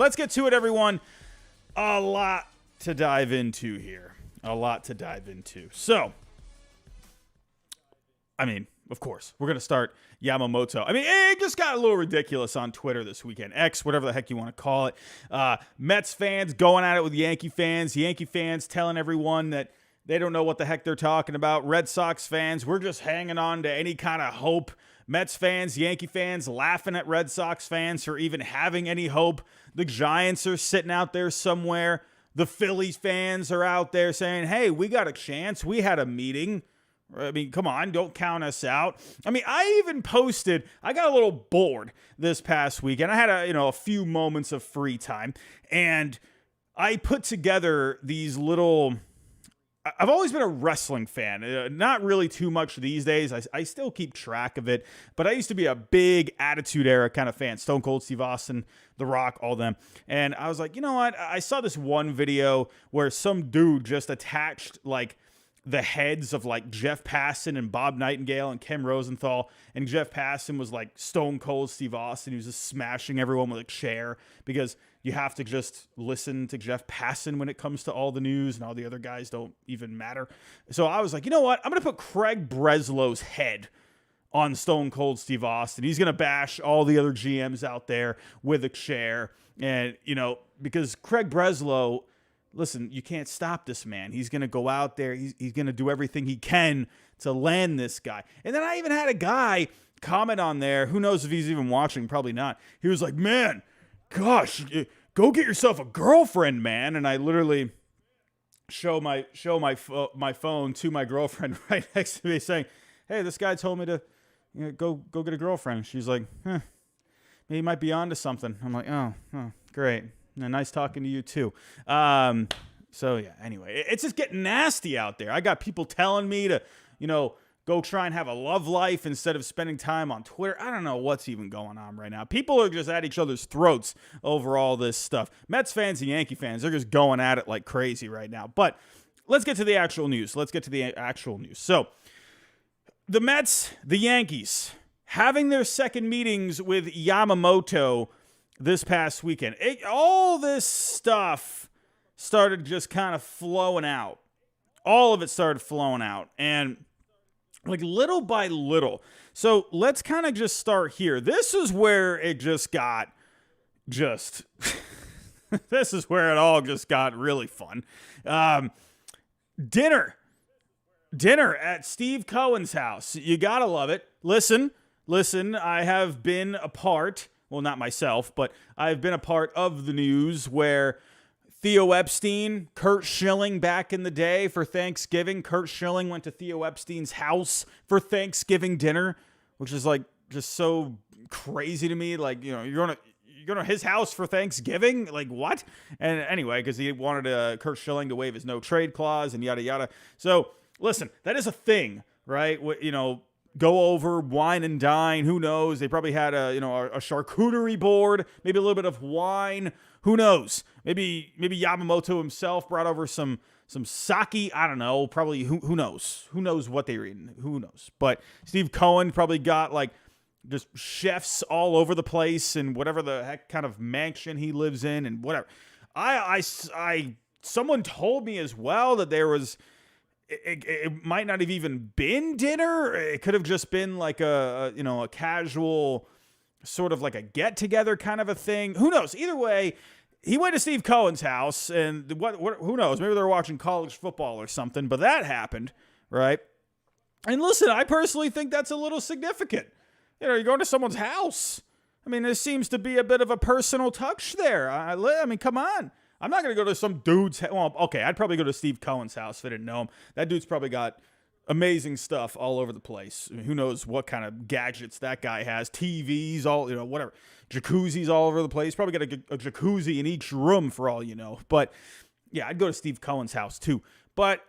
let's get to it, everyone. A lot to dive into here. So, I mean, of course, we're going to start Yamamoto. I mean, it just got a little ridiculous on Twitter this weekend. X, whatever the heck you want to call it. Mets fans going at it with Yankee fans. Yankee fans telling everyone that they don't know what the heck they're talking about. Red Sox fans, we're just hanging on to any kind of hope. Mets fans, Yankee fans laughing at Red Sox fans for even having any hope. The Giants are sitting out there somewhere. The Phillies fans are out there saying, hey, we got a chance. We had a meeting. I mean, come on, don't count us out. I mean, I even posted, I got a little bored this past weekend. I had a few moments of free time, and I put together these little, I've always been a wrestling fan, not really too much these days. I still keep track of it, but I used to be a big Attitude Era kind of fan. Stone Cold Steve Austin, The Rock, all them. And I was like, you know what? I saw this one video where some dude just attached like the heads of like Jeff Passan and Bob Nightingale and Ken Rosenthal, and Jeff Passan was like Stone Cold Steve Austin. He was just smashing everyone with a chair because you have to just listen to Jeff Passan when it comes to all the news, and all the other guys don't even matter. So I was like, you know what? I'm going to put Craig Breslow's head on Stone Cold Steve Austin. He's going to bash all the other GMs out there with a chair. And, because Craig Breslow, listen, you can't stop this man. He's going to go out there. He's going to do everything he can to land this guy. And then I even had a guy comment on there. Who knows if he's even watching? Probably not. He was like, man, gosh, go get yourself a girlfriend, man. And I literally show my phone to my girlfriend right next to me saying, hey, this guy told me to go get a girlfriend. She's like, maybe he might be onto something. I'm like, oh, great. Nice talking to you too. So yeah, anyway, it's just getting nasty out there. I got people telling me to, go try and have a love life instead of spending time on Twitter. I don't know what's even going on right now. People are just at each other's throats over all this stuff. Mets fans and Yankee fans, they're just going at it like crazy right now. But let's get to the actual news. So the Mets, the Yankees, having their second meetings with Yamamoto this past weekend. All this stuff started just kind of flowing out. All of it started flowing out. And like little by little. So let's kind of just start here. This is where it just got this is where it all just got really fun. Dinner at Steve Cohen's house. You gotta love it. Listen, I have been a part, well, not myself, but I've been a part of the news where Theo Epstein, Kurt Schilling back in the day for Thanksgiving. Kurt Schilling went to Theo Epstein's house for Thanksgiving dinner, which is like just so crazy to me. Like, you're going to his house for Thanksgiving? Like, what? And anyway, because he wanted Kurt Schilling to waive his no trade clause and yada, yada. So listen, that is a thing, right? Go over, wine and dine. Who knows? They probably had a charcuterie board, maybe a little bit of wine. Who knows? Maybe Yamamoto himself brought over some sake. I don't know. Probably who knows? Who knows what they were eating? Who knows? But Steve Cohen probably got like just chefs all over the place and whatever the heck kind of mansion he lives in and whatever. Someone told me as well that there was. It might not have even been dinner. It could have just been like a casual sort of like a get together kind of a thing. Who knows? Either way, he went to Steve Cohen's house and who knows? Maybe they're watching college football or something, but that happened, right? And listen, I personally think that's a little significant. You're going to someone's house. I mean, there seems to be a bit of a personal touch there. I mean, come on. I'm not going to go to some dude's house. Well, okay, I'd probably go to Steve Cohen's house if I didn't know him. That dude's probably got amazing stuff all over the place. I mean, who knows what kind of gadgets that guy has. TVs, all, whatever. Jacuzzis all over the place. Probably got a jacuzzi in each room for all you know. But, yeah, I'd go to Steve Cohen's house too. But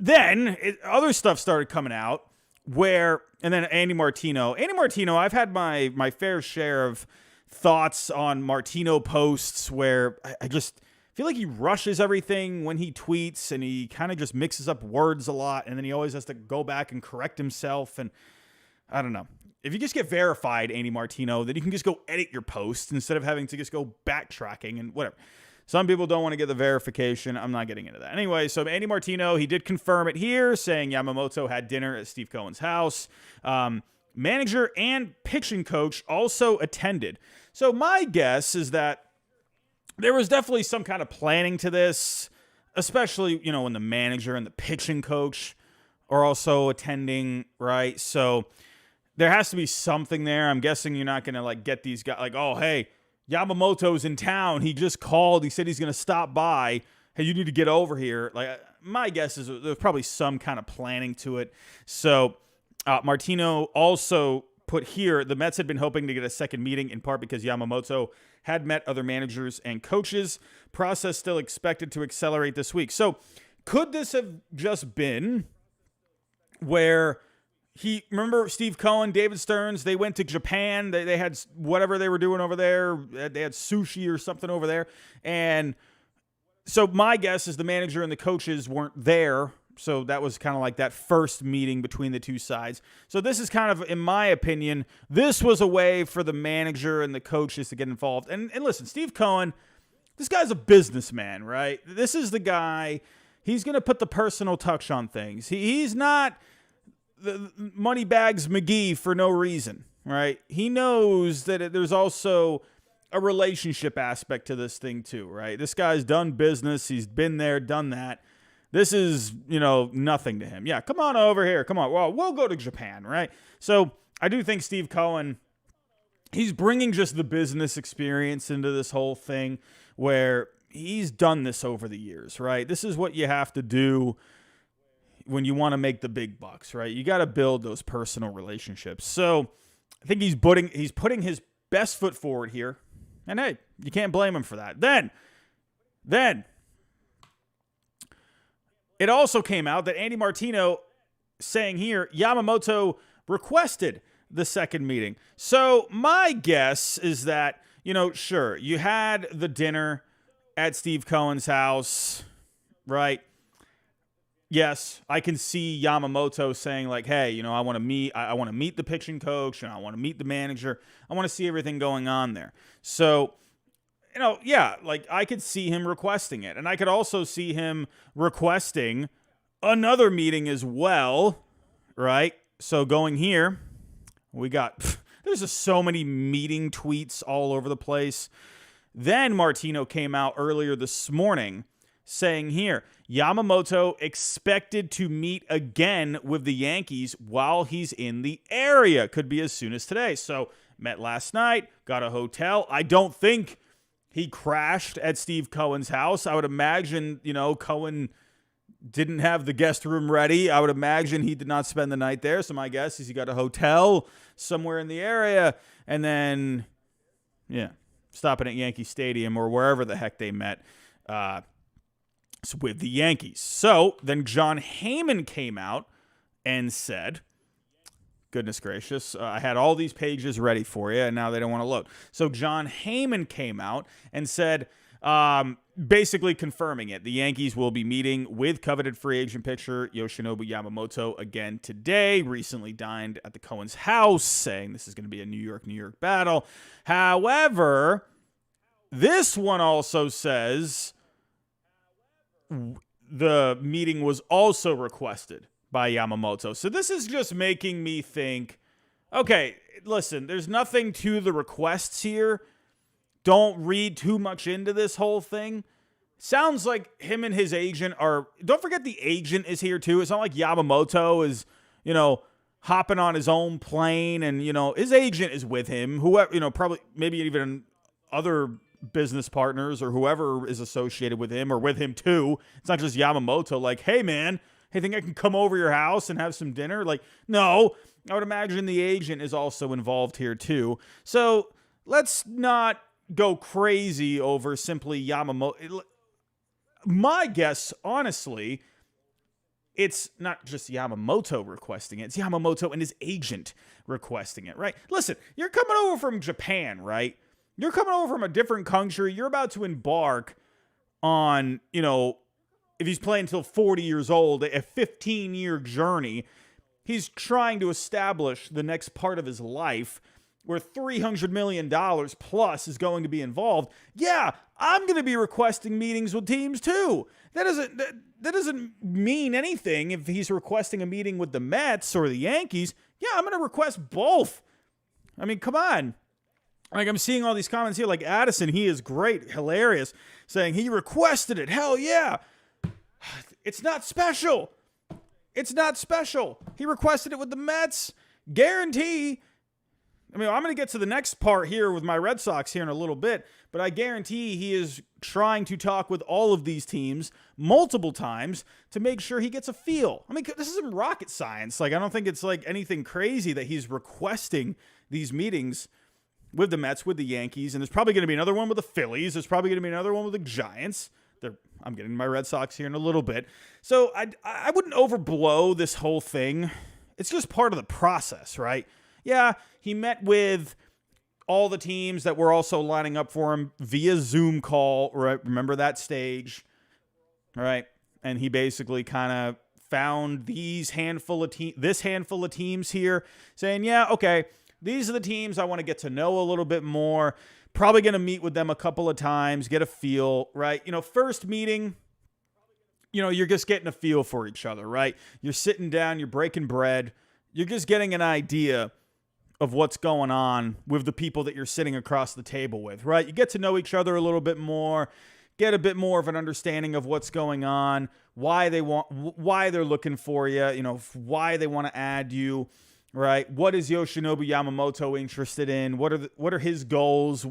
then other stuff started coming out and then Andy Martino, I've had my fair share of thoughts on Martino posts where I just feel like he rushes everything when he tweets and he kind of just mixes up words a lot and then he always has to go back and correct himself and I don't know. if you just get verified, Andy Martino, then you can just go edit your post instead of having to just go backtracking and whatever. Some people don't want to get the verification. I'm not getting into that. Anyway, so Andy Martino, he did confirm it here, saying Yamamoto had dinner at Steve Cohen's house. Manager and pitching coach also attended. So my guess is that there was definitely some kind of planning to this, especially, when the manager and the pitching coach are also attending, right? So there has to be something there. I'm guessing you're not going to get these guys oh, hey, Yamamoto's in town. He just called. He said he's going to stop by. Hey, you need to get over here. My guess is there's probably some kind of planning to it. So Martino also put here, the Mets had been hoping to get a second meeting in part because Yamamoto had met other managers and coaches. Process still expected to accelerate this week. So could this have just been where remember Steve Cohen, David Stearns, they went to Japan. They had whatever they were doing over there. They had sushi or something over there. And so my guess is the manager and the coaches weren't there. So that was kind of like that first meeting between the two sides. So this is kind of, in my opinion, this was a way for the manager and the coaches to get involved. And listen, Steve Cohen, this guy's a businessman, right? This is the guy, he's going to put the personal touch on things. He's not the Moneybags McGee for no reason, right? He knows that there's also a relationship aspect to this thing too, right? This guy's done business. He's been there, done that. This is, nothing to him. Yeah, come on over here. Come on. Well, we'll go to Japan, right? So I do think Steve Cohen, he's bringing just the business experience into this whole thing where he's done this over the years, right? This is what you have to do when you want to make the big bucks, right? You got to build those personal relationships. So I think he's putting his best foot forward here. And hey, you can't blame him for that. Then it also came out that Andy Martino saying here, Yamamoto requested the second meeting. So my guess is that, sure, you had the dinner at Steve Cohen's house, right? Yes, I can see Yamamoto saying hey, I want to meet the pitching coach and I want to meet the manager. I want to see everything going on there. So, yeah, I could see him requesting it. And I could also see him requesting another meeting as well, right? So going here, we got, there's just so many meeting tweets all over the place. Then Martino came out earlier this morning saying here, Yamamoto expected to meet again with the Yankees while he's in the area. Could be as soon as today. So met last night, got a hotel. I don't think he crashed at Steve Cohen's house. I would imagine, Cohen didn't have the guest room ready. I would imagine he did not spend the night there. So my guess is he got a hotel somewhere in the area and then, stopping at Yankee Stadium or wherever the heck they met with the Yankees. So then John Heyman came out and said, goodness gracious, I had all these pages ready for you, and now they don't want to load. So John Heyman came out and said, basically confirming it. The Yankees will be meeting with coveted free agent pitcher Yoshinobu Yamamoto again today. Recently dined at the Cohen's house, saying this is going to be a New York battle. However, this one also says the meeting was also requested by Yamamoto. So this is just making me think, okay, listen, there's nothing to the requests here. Don't read too much into this whole thing. Sounds like him and his agent are, don't forget the agent is here too. It's not like Yamamoto is, hopping on his own plane and, his agent is with him. Whoever, probably maybe even other business partners or whoever is associated with him or with him too. It's not just Yamamoto hey man, hey, think I can come over your house and have some dinner? No, I would imagine the agent is also involved here too. So let's not go crazy over simply Yamamoto. My guess, honestly, it's not just Yamamoto requesting it. It's Yamamoto and his agent requesting it, right? Listen, you're coming over from Japan, right? You're coming over from a different country. You're about to embark on, if he's playing until 40 years old, a 15-year journey. he's trying to establish the next part of his life where $300 million plus is going to be involved. Yeah, I'm going to be requesting meetings with teams too. That doesn't mean anything if he's requesting a meeting with the Mets or the Yankees. Yeah, I'm going to request both. I mean, come on. Like, I'm seeing all these comments here, like Addison, he is great, hilarious, saying he requested it. Hell yeah. It's not special. It's not special. He requested it with the Mets. Guarantee. I mean, I'm going to get to the next part here with my Red Sox here in a little bit, but I guarantee he is trying to talk with all of these teams multiple times to make sure he gets a feel. I mean, this isn't rocket science. Like, I don't think it's like anything crazy that he's requesting these meetings with the Mets, with the Yankees, and there's probably going to be another one with the Phillies. There's probably going to be another one with the Giants. I'm getting my Red Sox here in a little bit. So I wouldn't overblow this whole thing. It's just part of the process, right? Yeah, he met with all the teams that were also lining up for him via Zoom call, right? Remember that stage, right? And he basically kind of found this handful of teams here saying, yeah, okay, these are the teams I want to get to know a little bit more. Probably going to meet with them a couple of times, get a feel, right? First meeting, you're just getting a feel for each other, right? You're sitting down, you're breaking bread. You're just getting an idea of what's going on with the people that you're sitting across the table with, right? You get to know each other a little bit more, get a bit more of an understanding of what's going on, why they're looking for you, why they want to add you, right? What is Yoshinobu Yamamoto interested in? What are his goals?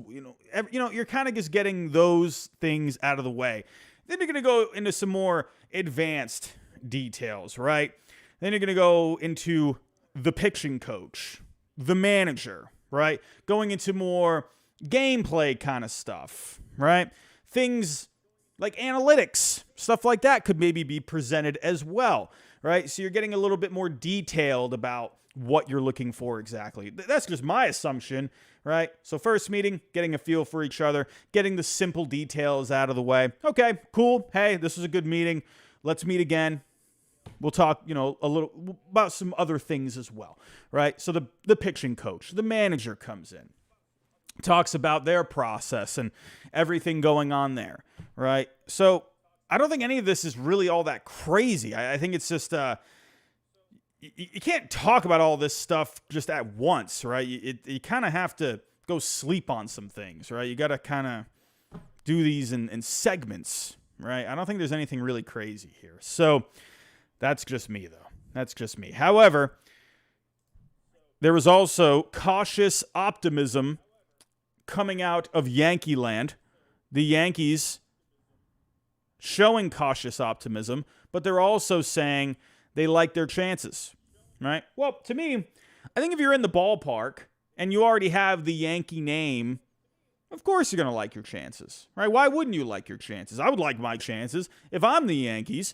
You're kind of just getting those things out of the way. Then you're going to go into some more advanced details, right? Then you're going to go into the pitching coach, the manager, right? Going into more gameplay kind of stuff, right? Things like analytics, stuff like that could maybe be presented as well, right? So you're getting a little bit more detailed about what you're looking for exactly. That's just my assumption, right? So first meeting, getting a feel for each other, getting the simple details out of the way. Okay, cool. Hey, this was a good meeting. Let's meet again. We'll talk, a little about some other things as well, right? So the pitching coach, the manager comes in, talks about their process and everything going on there, right? So I don't think any of this is really all that crazy. I think it's just you can't talk about all this stuff just at once, right? You kind of have to go sleep on some things, right? You got to kind of do these in segments, right? I don't think there's anything really crazy here. So that's just me, though. That's just me. However, there was also cautious optimism coming out of Yankee land. The Yankees showing cautious optimism, but they're also saying they like their chances, right? Well, to me, I think if you're in the ballpark and you already have the Yankee name, of course you're going to like your chances, right? Why wouldn't you like your chances? I would like my chances. If I'm the Yankees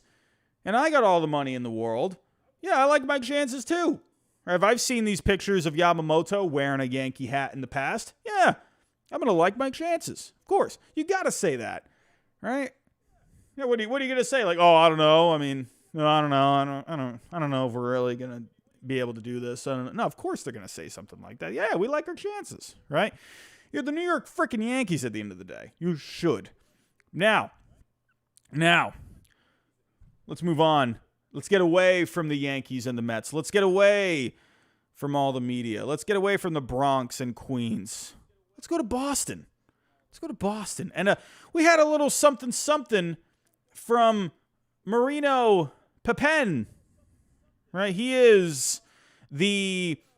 and I got all the money in the world, yeah, I like my chances too. Right? If I've seen these pictures of Yamamoto wearing a Yankee hat in the past, yeah, I'm going to like my chances. Of course. You got to say that, right? Yeah, what are you going to say? Like, oh, I don't know. I mean, I don't know. I don't know if we're really going to be able to do this. I don't know. No, of course they're going to say something like that. Yeah, we like our chances, right? You're the New York freaking Yankees at the end of the day. You should. Now, let's move on. Let's get away from the Yankees and the Mets. Let's get away from all the media. Let's get away from the Bronx and Queens. Let's go to Boston. And we had a little something from Marino Pepen, right? He is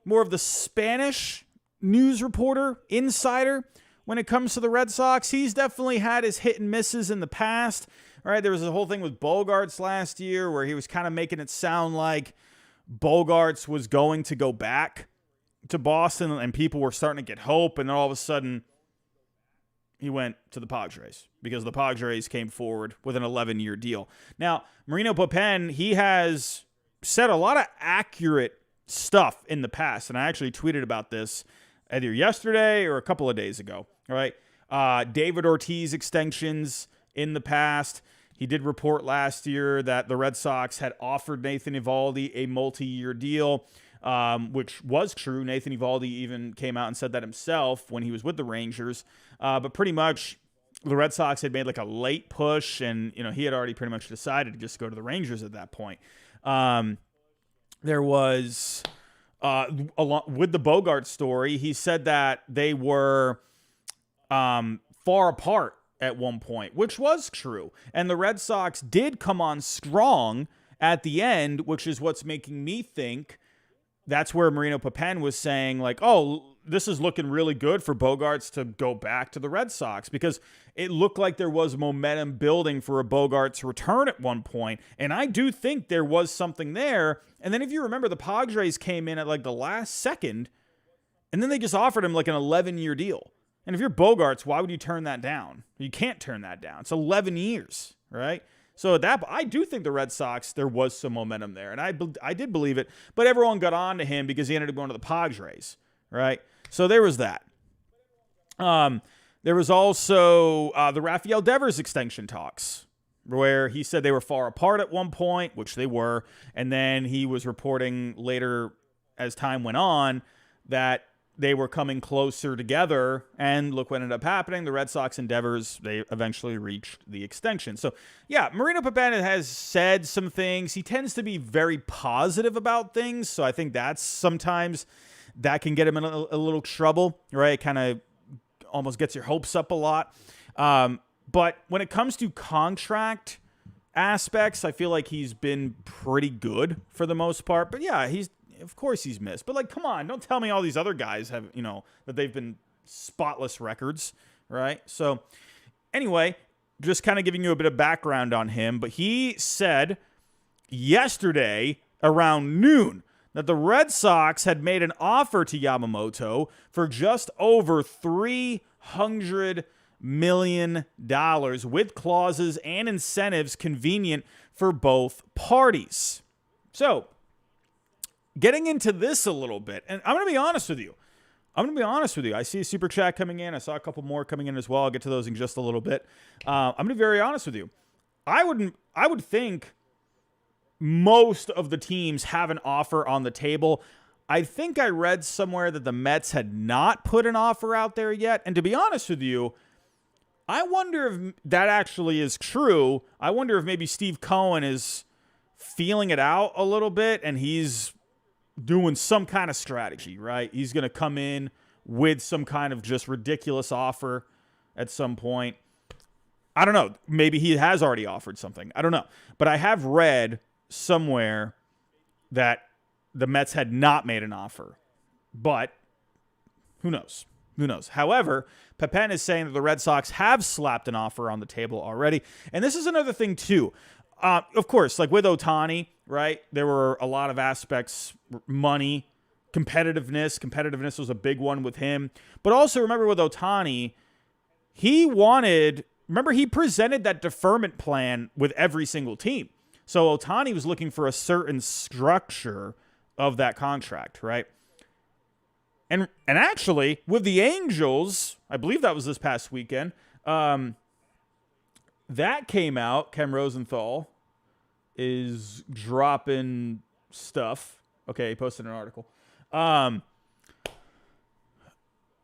more of the Spanish news reporter, insider when it comes to the Red Sox. He's definitely had his hit and misses in the past, right? There was a whole thing with Bogaerts last year where he was kind of making it sound like Bogaerts was going to go back to Boston and people were starting to get hope, and then all of a sudden he went to the Padres because the Padres came forward with an 11-year deal. Now, Marino Pepen, he has said a lot of accurate stuff in the past, and I actually tweeted about this either yesterday or a couple of days ago, all right? David Ortiz extensions in the past. He did report last year that the Red Sox had offered Nathan Eovaldi a multi-year deal, which was true. Nathan Eovaldi even came out and said that himself when he was with the Rangers. But pretty much the Red Sox had made like a late push, and he had already pretty much decided to just go to the Rangers at that point. There was along with the Bogart story, he said that they were far apart at one point, which was true. And the Red Sox did come on strong at the end, which is what's making me think that's where Marino Papen was saying, like, oh, this is looking really good for Bogaerts to go back to the Red Sox, because it looked like there was momentum building for a Bogaerts return at one point. And I do think there was something there. And then if you remember, the Padres came in at like the last second, and then they just offered him like an 11-year deal. And if you're Bogaerts, why would you turn that down? You can't turn that down. It's 11 years, right? So at that, I do think the Red Sox, there was some momentum there. And I did believe it, but everyone got on to him because he ended up going to the Padres, right? So there was that. There was also the Rafael Devers extension talks, where he said they were far apart at one point, which they were. And then he was reporting later as time went on that they were coming closer together, and look what ended up happening. The Red Sox and Devers, they eventually reached the extension. So, yeah, Marino Papen has said some things. He tends to be very positive about things, so I think that's sometimes that can get him in a little trouble, right? It kind of almost gets your hopes up a lot. But when it comes to contract aspects, I feel like he's been pretty good for the most part. But, yeah, of course he's missed. But, like, come on. Don't tell me all these other guys have, that they've been spotless records, right? So, anyway, just kind of giving you a bit of background on him. But he said yesterday around noon that the Red Sox had made an offer to Yamamoto for just over $300 million with clauses and incentives convenient for both parties. So, getting into this a little bit, and I'm going to be honest with you. I see a super chat coming in. I saw a couple more coming in as well. I'll get to those in just a little bit. I'm going to be very honest with you. I would think most of the teams have an offer on the table. I think I read somewhere that the Mets had not put an offer out there yet. And to be honest with you, I wonder if that actually is true. I wonder if maybe Steve Cohen is feeling it out a little bit, and he's doing some kind of strategy, right? He's going to come in with some kind of just ridiculous offer at some point. I don't know. Maybe he has already offered something. I don't know. But I have read somewhere that the Mets had not made an offer. But who knows? However, Papen is saying that the Red Sox have slapped an offer on the table already. And this is another thing, too. Of course, like with Ohtani, right, there were a lot of aspects, money, competitiveness. Competitiveness was a big one with him. But also remember with Ohtani, he presented that deferment plan with every single team. So Ohtani was looking for a certain structure of that contract, right? And actually, with the Angels, I believe that was this past weekend, that came out. Ken Rosenthal is dropping stuff. Okay, he posted an article.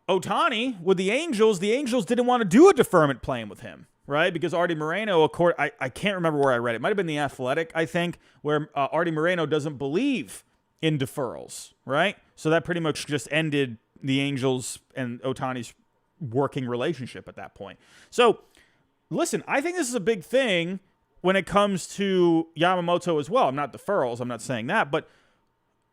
Ohtani, with the Angels didn't want to do a deferment plan with him, right? Because Artie Moreno, I can't remember where I read it. It might have been The Athletic, I think, where Artie Moreno doesn't believe in deferrals, right? So that pretty much just ended the Angels and Ohtani's working relationship at that point. So, listen, I think this is a big thing when it comes to Yamamoto as well. I'm not deferrals. I'm not saying that. But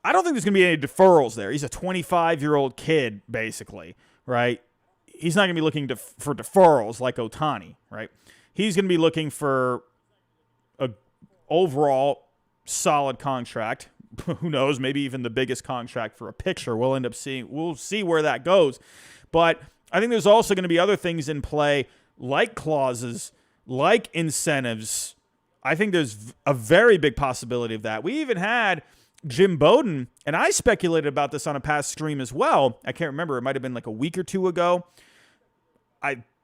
I don't think there's going to be any deferrals there. He's a 25-year-old kid, basically, right? He's not going to be looking for deferrals like Ohtani, right? He's going to be looking for a overall solid contract. Who knows? Maybe even the biggest contract for a pitcher. We'll see where that goes. But I think there's also going to be other things in play, like clauses, like incentives. I think there's a very big possibility of that. We even had Jim Bowden, and I speculated about this on a past stream as well. I can't remember. It might have been like a week or two ago.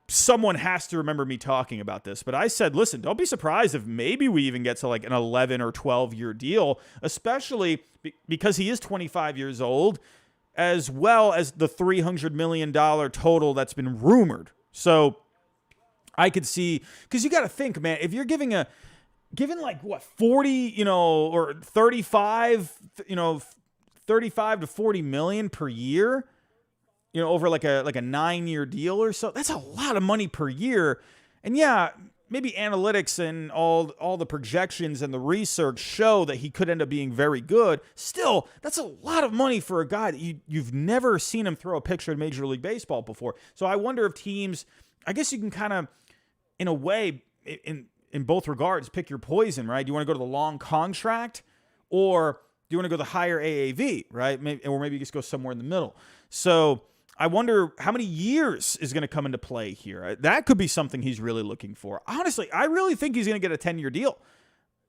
someone has to remember me talking about this, but I said, listen, don't be surprised if maybe we even get to like an 11 or 12-year deal, especially because he is 25 years old, as well as the $300 million total that's been rumored. So I could see, because you got to think, man, if you're giving like what, 40, or 35, 35 to 40 million per year, over like a 9-year deal or so, that's a lot of money per year. And yeah, maybe analytics and all the projections and the research show that he could end up being very good. Still, that's a lot of money for a guy that you've never seen him throw a picture in Major League Baseball before. So I wonder if teams, I guess you can kind of, in a way, in both regards, pick your poison, right? Do you want to go to the long contract, or do you want to go the higher AAV, right? Or maybe you just go somewhere in the middle. So I wonder how many years is going to come into play here. That could be something he's really looking for. Honestly, I really think he's going to get a 10-year deal.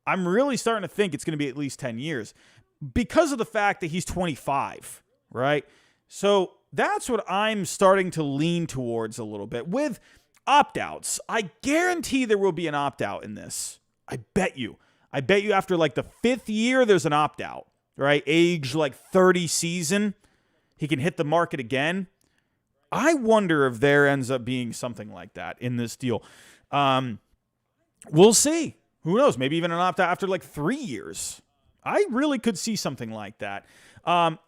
I'm really starting to think it's going to be at least 10 years because of the fact that he's 25, right? So that's what I'm starting to lean towards a little bit. With opt-outs, I guarantee there will be an opt-out in this. I bet you after like the 5th year, there's an opt-out, right? Age like 30 season, he can hit the market again. I wonder if there ends up being something like that in this deal. We'll see. Who knows? Maybe even an opt-out after like 3 years. I really could see something like that.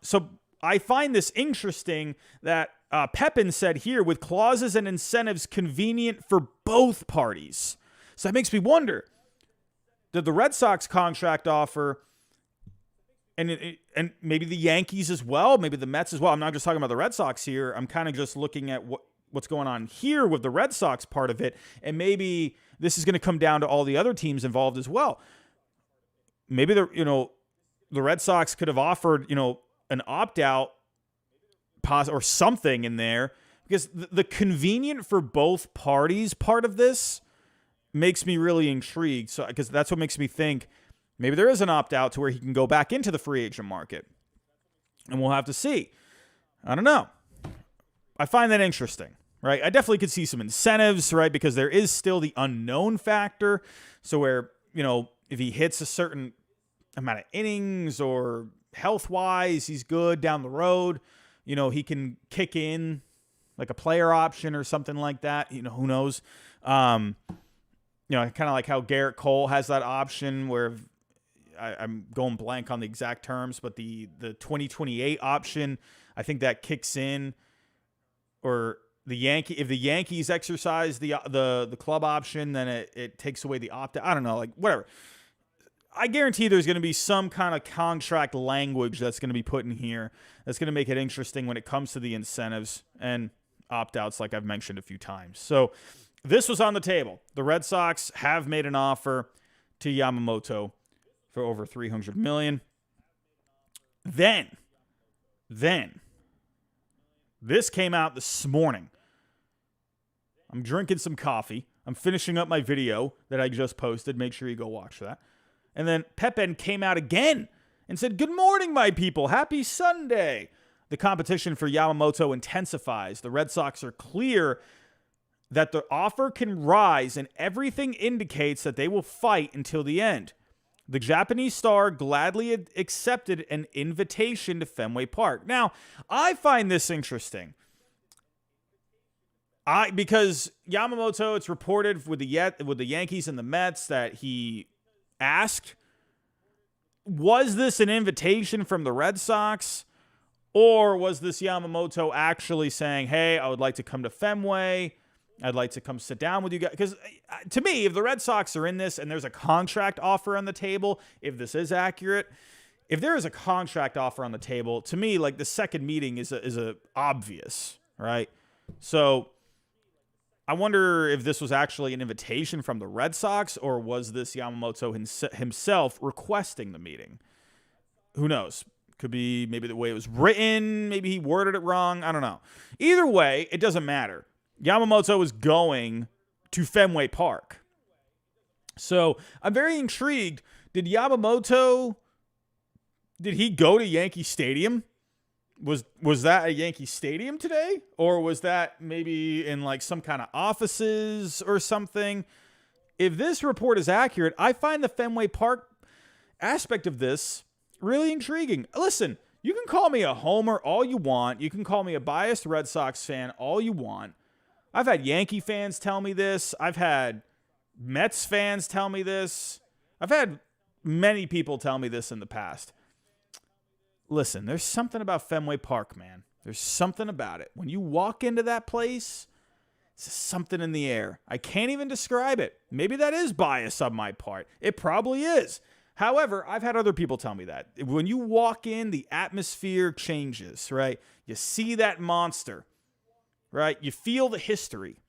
So I find this interesting that Pepin said here, with clauses and incentives convenient for both parties. So that makes me wonder, did the Red Sox contract offer, and maybe the Yankees as well, maybe the Mets as well. I'm not just talking about the Red Sox here. I'm kind of just looking at what's going on here with the Red Sox part of it, and maybe this is going to come down to all the other teams involved as well. Maybe the Red Sox could have offered, an opt-out or something in there, because the convenient for both parties part of this makes me really intrigued. So, because that's what makes me think maybe there is an opt-out to where he can go back into the free agent market. And we'll have to see. I don't know. I find that interesting, right? I definitely could see some incentives, right? Because there is still the unknown factor. So where, if he hits a certain amount of innings or health-wise, he's good down the road, he can kick in like a player option or something like that. Who knows? Kind of like how Garrett Cole has that option where I'm going blank on the exact terms, but the 2028 option, I think that kicks in, or if the Yankees exercise the club option, then it takes away the opt-out. I don't know, like whatever. I guarantee there's going to be some kind of contract language that's going to be put in here that's going to make it interesting when it comes to the incentives and opt-outs, like I've mentioned a few times. So this was on the table. The Red Sox have made an offer to Yamamoto for over $300 million. Then, this came out this morning. I'm drinking some coffee. I'm finishing up my video that I just posted. Make sure you go watch that. And then Pepin came out again and said, "Good morning, my people. Happy Sunday." The competition for Yamamoto intensifies. The Red Sox are clear that the offer can rise, and everything indicates that they will fight until the end. The Japanese star gladly accepted an invitation to Fenway Park. Now, I find this interesting. Because Yamamoto, it's reported with the Yankees and the Mets that he asked, was this an invitation from the Red Sox, or was this Yamamoto actually saying, "Hey, I would like to come to Fenway. I'd like to come sit down with you guys"? Because to me, if the Red Sox are in this and there's a contract offer on the table, if this is accurate, if there is a contract offer on the table, to me, like the second meeting is a obvious, right? So I wonder if this was actually an invitation from the Red Sox, or was this Yamamoto himself requesting the meeting? Who knows? Could be maybe the way it was written. Maybe he worded it wrong. I don't know. Either way, it doesn't matter. Yamamoto is going to Fenway Park. So I'm very intrigued. Did he go to Yankee Stadium? Was that at Yankee Stadium today? Or was that maybe in like some kind of offices or something? If this report is accurate, I find the Fenway Park aspect of this really intriguing. Listen, you can call me a homer all you want. You can call me a biased Red Sox fan all you want. I've had Yankee fans tell me this. I've had Mets fans tell me this. I've had many people tell me this in the past. Listen, there's something about Fenway Park, man. There's something about it. When you walk into that place, it's something in the air. I can't even describe it. Maybe that is bias on my part. It probably is. However, I've had other people tell me that. When you walk in, the atmosphere changes, right? You see that monster, right? You feel the history.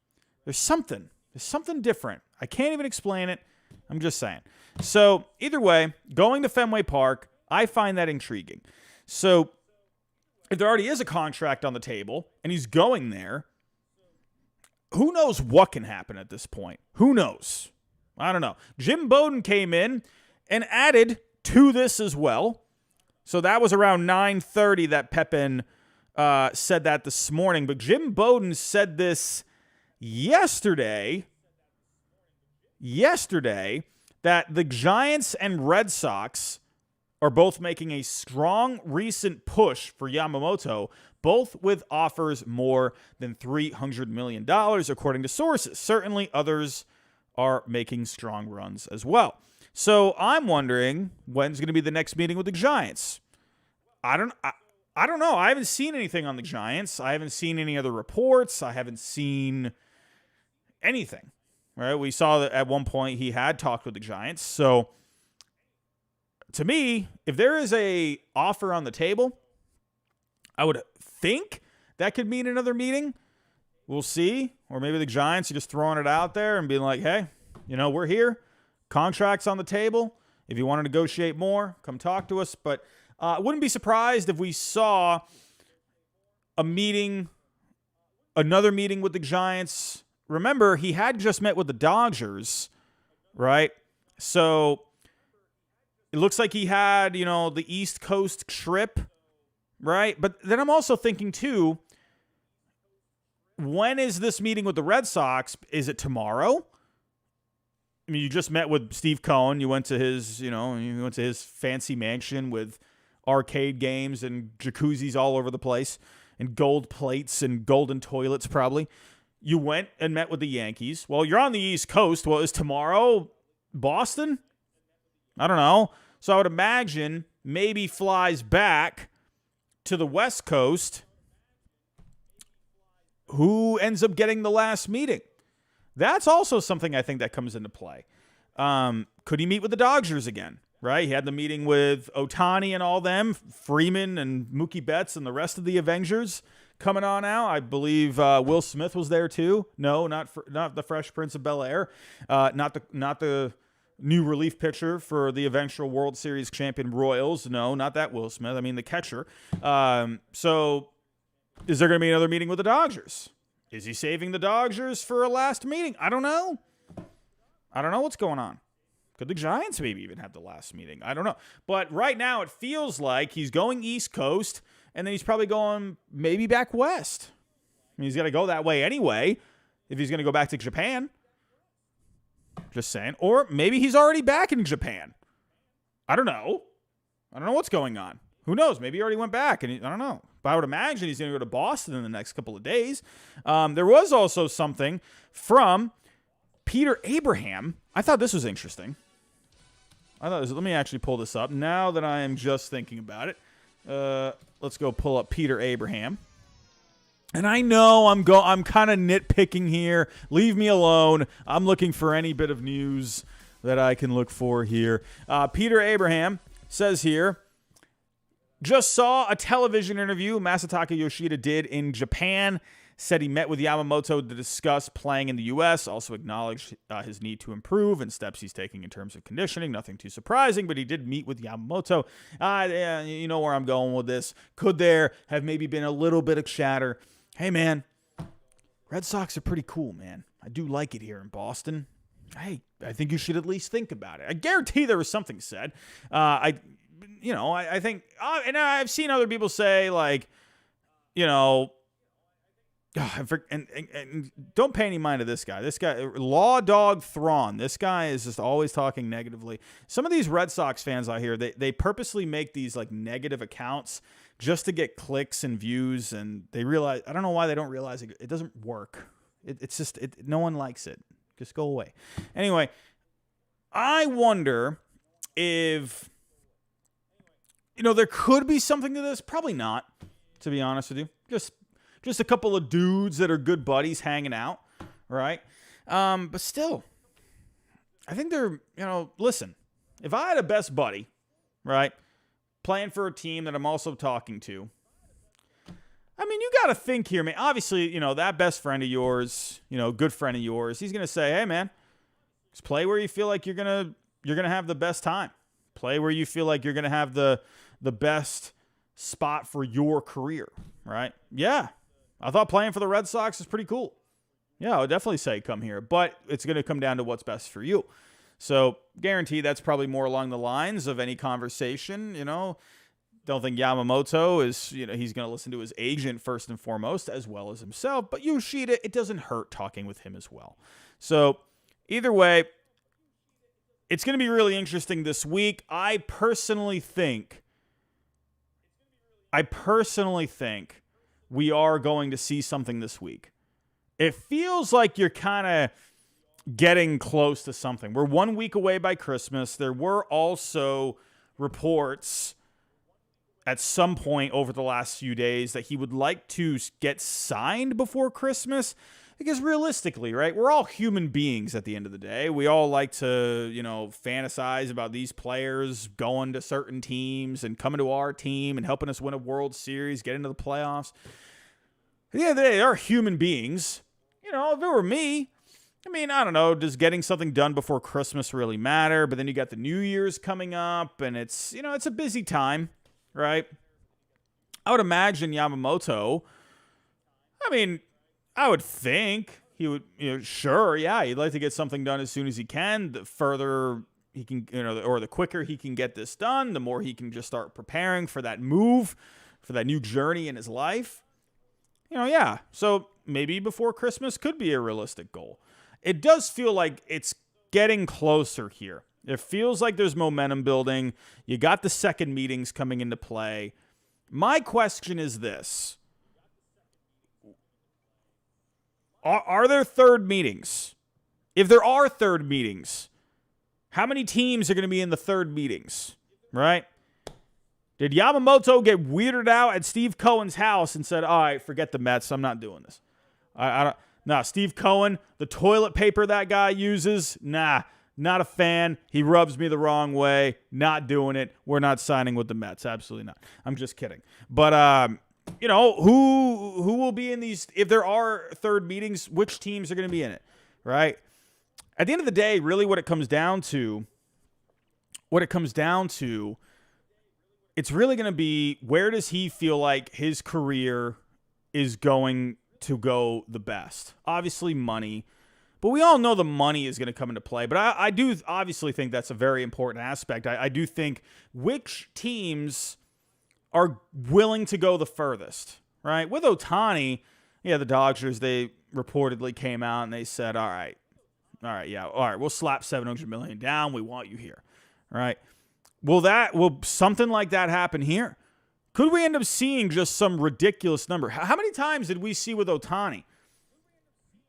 There's something different. I can't even explain it. I'm just saying. So either way, going to Fenway Park, I find that intriguing. So if there already is a contract on the table and he's going there, who knows what can happen at this point? Who knows? I don't know. Jim Bowden came in and added to this as well. So that was around 9:30 that Pepin said that this morning. But Jim Bowden said this yesterday that the Giants and Red Sox are both making a strong recent push for Yamamoto, both with offers more than $300 million, according to sources. Certainly others are making strong runs as well. So I'm wondering when's going to be the next meeting with the Giants. I don't know. I haven't seen anything on the Giants. I haven't seen any other reports. I haven't seen anything. Right? We saw that at one point he had talked with the Giants. So to me, if there is a offer on the table, I would think that could mean another meeting. We'll see. Or maybe the Giants are just throwing it out there and being like, hey, we're here. Contracts on the table. If you want to negotiate more, come talk to us. But I wouldn't be surprised if we saw another meeting with the Giants. Remember, he had just met with the Dodgers, right? So it looks like he had, the East Coast trip, right? But then I'm also thinking, too, when is this meeting with the Red Sox? Is it tomorrow? I mean, you just met with Steve Cohen. You went to his fancy mansion with arcade games and jacuzzis all over the place and gold plates and golden toilets, probably. You went and met with the Yankees. Well, you're on the East Coast. Well, is tomorrow Boston? I don't know. So I would imagine maybe flies back to the West Coast. Who ends up getting the last meeting? That's also something I think that comes into play. Could he meet with the Dodgers again? Right? He had the meeting with Ohtani and all them, Freeman and Mookie Betts and the rest of the Avengers coming on out. I believe Will Smith was there too. No, not the Fresh Prince of Bel-Air. Not the new relief pitcher for the eventual World Series champion Royals. No, not that Will Smith. I mean the catcher. So is there going to be another meeting with the Dodgers? Is he saving the Dodgers for a last meeting? I don't know. I don't know what's going on. Could the Giants maybe even have the last meeting? I don't know. But right now it feels like he's going East Coast, and then he's probably going maybe back west. I mean, he's got to go that way anyway if he's going to go back to Japan. Just saying. Or maybe he's already back in Japan. I don't know. I don't know what's going on. Who knows? Maybe he already went back, and I don't know. But I would imagine he's going to go to Boston in the next couple of days. There was also something from Peter Abraham. I thought this was interesting. Let me actually pull this up. Now that I am just thinking about it, let's go pull up Peter Abraham. And I know I'm kind of nitpicking here. Leave me alone. I'm looking for any bit of news that I can look for here. Peter Abraham says here, just saw a television interview Masataka Yoshida did in Japan. Said he met with Yamamoto to discuss playing in the U.S. Also acknowledged his need to improve and steps he's taking in terms of conditioning. Nothing too surprising, but he did meet with Yamamoto. You know where I'm going with this. Could there have maybe been a little bit of chatter? Hey, man, Red Sox are pretty cool, man. I do like it here in Boston. Hey, I think you should at least think about it. I guarantee there was something said. I think, and I've seen other people say, like, you know, and don't pay any mind to this guy. This guy, Law Dog Thrawn, this guy is just always talking negatively. Some of these Red Sox fans out here, they purposely make these like negative accounts just to get clicks and views, and they realize, I don't know why they don't realize it doesn't work. It's just, no one likes it. Just go away. Anyway, I wonder if, there could be something to this. Probably not, to be honest with you. Just a couple of dudes that are good buddies hanging out, right? But still, I think they're, listen, if I had a best buddy, right, playing for a team that I'm also talking to, I mean, you got to think here, man. Obviously, that best friend of yours, good friend of yours, he's going to say, hey, man, just play where you feel like you're going to have the best time. Play where you feel like you're going to have the best spot for your career, right? Yeah. I thought playing for the Red Sox is pretty cool. Yeah, I would definitely say come here, but it's going to come down to what's best for you. So, guarantee that's probably more along the lines of any conversation, Don't think Yamamoto is, he's going to listen to his agent first and foremost, as well as himself. But Yoshida, it doesn't hurt talking with him as well. So, either way, it's going to be really interesting this week. I personally think we are going to see something this week. It feels like you're kind of getting close to something. We're 1 week away by Christmas. There were also reports at some point over the last few days that he would like to get signed before Christmas. Because realistically, right, we're all human beings at the end of the day. We all like to, fantasize about these players going to certain teams and coming to our team and helping us win a World Series, get into the playoffs. At the end of the day, they are human beings. If it were me, I don't know, does getting something done before Christmas really matter? But then you got the New Year's coming up, and it's, it's a busy time, right? I would imagine Yamamoto, I would think he would, sure, yeah, he'd like to get something done as soon as he can. The further he can, or the quicker he can get this done, the more he can just start preparing for that move, for that new journey in his life. Yeah. So maybe before Christmas could be a realistic goal. It does feel like it's getting closer here. It feels like there's momentum building. You got the second meetings coming into play. My question is this. Are there third meetings? If there are third meetings, how many teams are going to be in the third meetings, right? Did Yamamoto get weirded out at Steve Cohen's house and said, all right, forget the Mets, I'm not doing this? I don't. Nah, Steve Cohen, the toilet paper that guy uses, not a fan. He rubs me the wrong way. Not doing it. We're not signing with the Mets. Absolutely not. I'm just kidding. But, who will be in these? If there are third meetings, which teams are going to be in it, right? At the end of the day, really what it comes down to, it's really going to be, where does he feel like his career is going to go the best? Obviously money, but we all know the money is going to come into play. But I do obviously think that's a very important aspect. I do think which teams are willing to go the furthest, right? With Ohtani, yeah, the Dodgers, they reportedly came out and they said, all right, we'll slap $700 million down. We want you here, right? Will something like that happen here? Could we end up seeing just some ridiculous number? How many times did we see with Ohtani?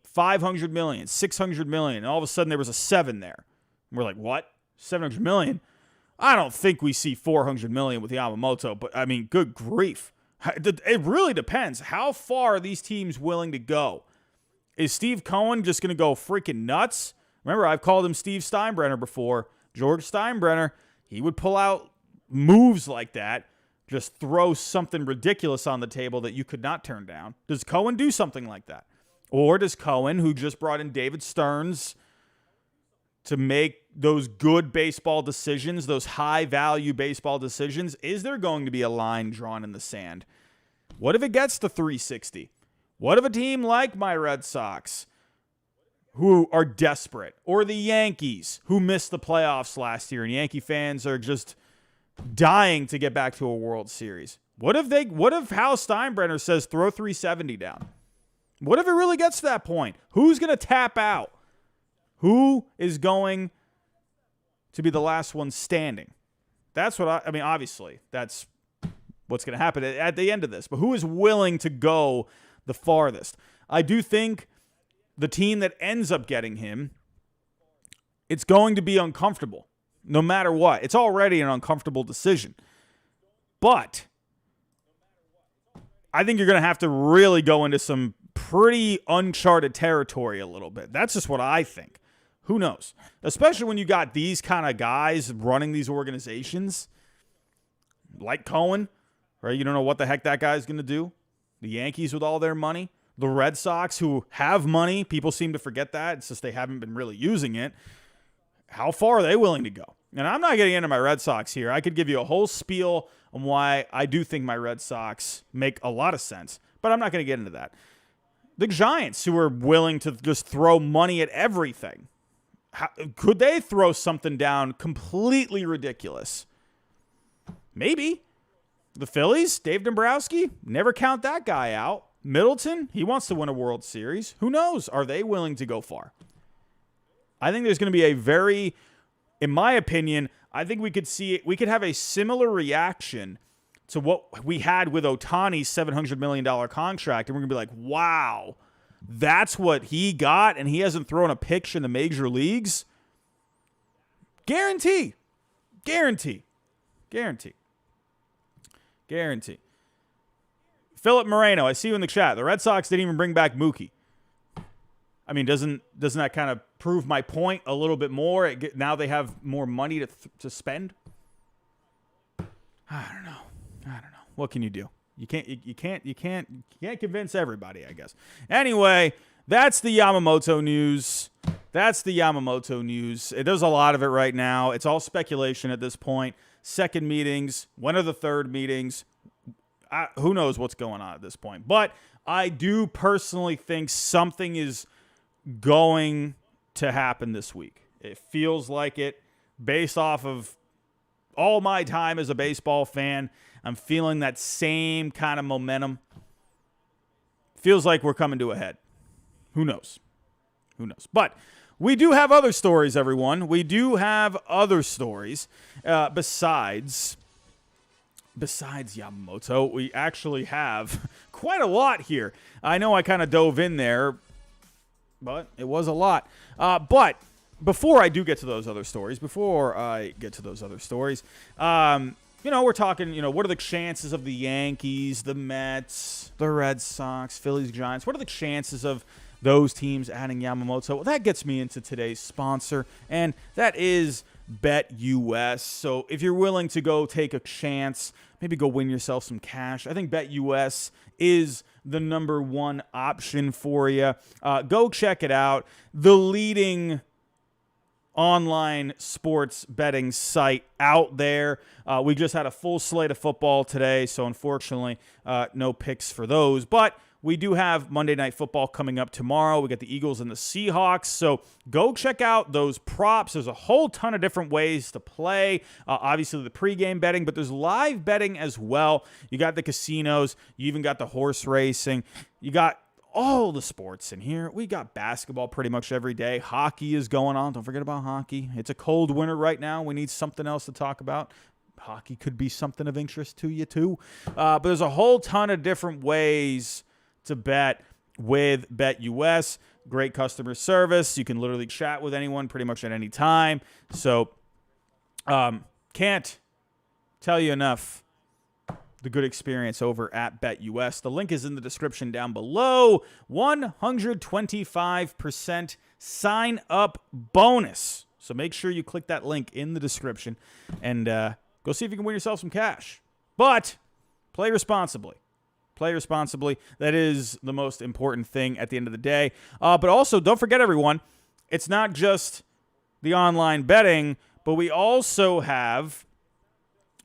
500 million, 600 million, and all of a sudden there was a 7 there. And we're like, what? 700 million? I don't think we see 400 million with Yamamoto, but good grief. It really depends. How far are these teams willing to go? Is Steve Cohen just going to go freaking nuts? Remember, I've called him Steve Steinbrenner before. George Steinbrenner, he would pull out moves like that, just throw something ridiculous on the table that you could not turn down. Does Cohen do something like that? Or does Cohen, who just brought in David Stearns to make those good baseball decisions, those high-value baseball decisions, is there going to be a line drawn in the sand? What if it gets to 360? What if a team like my Red Sox, who are desperate, or the Yankees, who missed the playoffs last year, and Yankee fans are just dying to get back to a World Series? What if Hal Steinbrenner says throw 370 down? What if it really gets to that point? Who's going to tap out? Who is going to be the last one standing? That's what I mean, obviously, that's what's going to happen at the end of this. But who is willing to go the farthest? I do think the team that ends up getting him, it's going to be uncomfortable, no matter what. It's already an uncomfortable decision. But I think you're going to have to really go into some pretty uncharted territory a little bit. That's just what I think. Who knows? Especially when you got these kind of guys running these organizations, like Cohen, right? You don't know what the heck that guy's going to do. The Yankees with all their money. The Red Sox, who have money. People seem to forget that. It's just they haven't been really using it. How far are they willing to go? And I'm not getting into my Red Sox here. I could give you a whole spiel on why I do think my Red Sox make a lot of sense, but I'm not going to get into that. The Giants, who are willing to just throw money at everything. Could they throw something down completely ridiculous? Maybe. The Phillies, Dave Dombrowski, never count that guy out. Middleton, he wants to win a World Series. Who knows? Are they willing to go far? I think there's going to be a very, in my opinion, I think we could have a similar reaction to what we had with Ohtani's $700 million contract. And we're going to be like, wow, that's what he got, and he hasn't thrown a pitch in the major leagues? Guarantee. Philip Moreno, I see you in the chat. The Red Sox didn't even bring back Mookie. I mean, doesn't that kind of prove my point a little bit more? Now they have more money to spend. I don't know. What can you do? You can't convince everybody, I guess. Anyway, that's the Yamamoto news. There's a lot of it right now. It's all speculation at this point. Second meetings. When are the third meetings? Who knows what's going on at this point? But I do personally think something is going to happen this week. It feels like it, based off of all my time as a baseball fan. I'm feeling that same kind of momentum. Feels like we're coming to a head. Who knows? But we do have other stories, everyone. We do have other stories besides Yamamoto. We actually have quite a lot here. I know I kind of dove in there, but it was a lot. But before I get to those other stories, we're talking, what are the chances of the Yankees, the Mets, the Red Sox, Phillies, Giants? What are the chances of those teams adding Yamamoto? Well, that gets me into today's sponsor, and that is BetUS. So if you're willing to go take a chance, maybe go win yourself some cash, I think BetUS is the number one option for you. Go check it out. The leading online sports betting site out there. We just had a full slate of football today, so unfortunately, no picks for those. But we do have Monday Night Football coming up tomorrow. We got the Eagles and the Seahawks. So go check out those props. There's a whole ton of different ways to play. Obviously, the pregame betting, but there's live betting as well. You got the casinos. You even got the horse racing. You got all the sports in here. We got basketball pretty much every day. Hockey is going on. Don't forget about hockey. It's a cold winter right now. We need something else to talk about. Hockey could be something of interest to you too. But there's a whole ton of different ways to bet with BetUS. Great customer service. You can literally chat with anyone pretty much at any time. So can't tell you enough the good experience over at BetUS. The link is in the description down below. 125% sign up bonus. So make sure you click that link in the description and go see if you can win yourself some cash. But play responsibly. That is the most important thing at the end of the day. But also, don't forget, everyone, it's not just the online betting, but we also have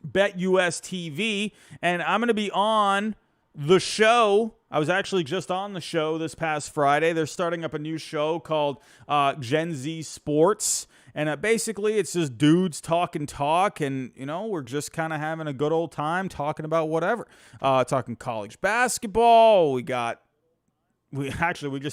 BetUS TV, and I'm going to be on the show. I was actually just on the show this past Friday. They're starting up a new show called Gen Z Sports. And basically, it's just dudes talking talk, and, we're just kind of having a good old time talking about whatever. Talking college basketball. We just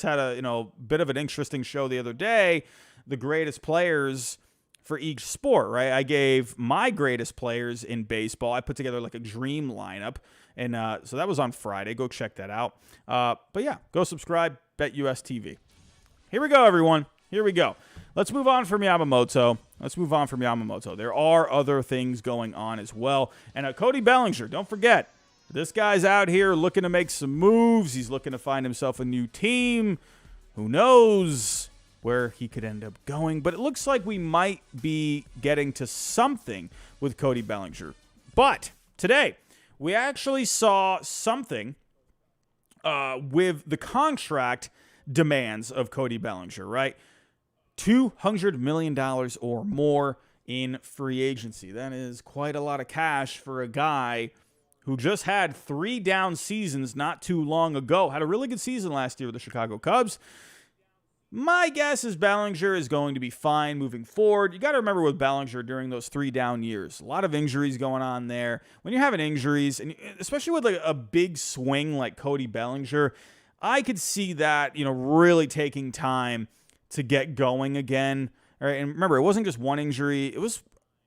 had a, bit of an interesting show the other day, the greatest players for each sport, right? I gave my greatest players in baseball. I put together like a dream lineup, and so that was on Friday. Go check that out. But yeah, go subscribe, BetUS TV. Here we go, everyone. Here we go. Let's move on from Yamamoto. There are other things going on as well. And Cody Bellinger, don't forget, this guy's out here looking to make some moves. He's looking to find himself a new team. Who knows where he could end up going? But it looks like we might be getting to something with Cody Bellinger. But today, we actually saw something with the contract demands of Cody Bellinger, right? $200 million or more in free agency. That is quite a lot of cash for a guy who just had 3 down seasons not too long ago. Had a really good season last year with the Chicago Cubs. My guess is Bellinger is going to be fine moving forward. You got to remember with Bellinger during those 3 down years, a lot of injuries going on there. When you're having injuries, and especially with like a big swing like Cody Bellinger, I could see that, really taking time to get going again. All right, and remember, it wasn't just one injury. It was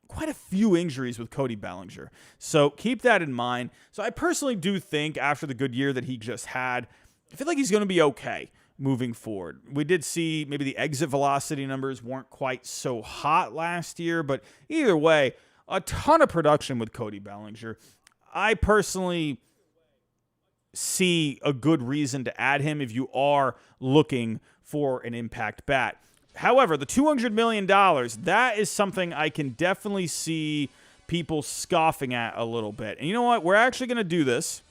quite a few injuries with Cody Bellinger. So keep that in mind. So I personally do think after the good year that he just had, I feel like he's going to be okay moving forward. We did see maybe the exit velocity numbers weren't quite so hot last year, but either way, a ton of production with Cody Bellinger. I personally see a good reason to add him if you are looking for an impact bat. However, the $200 million, that is something I can definitely see people scoffing at a little bit. And you know what? We're actually going to do this.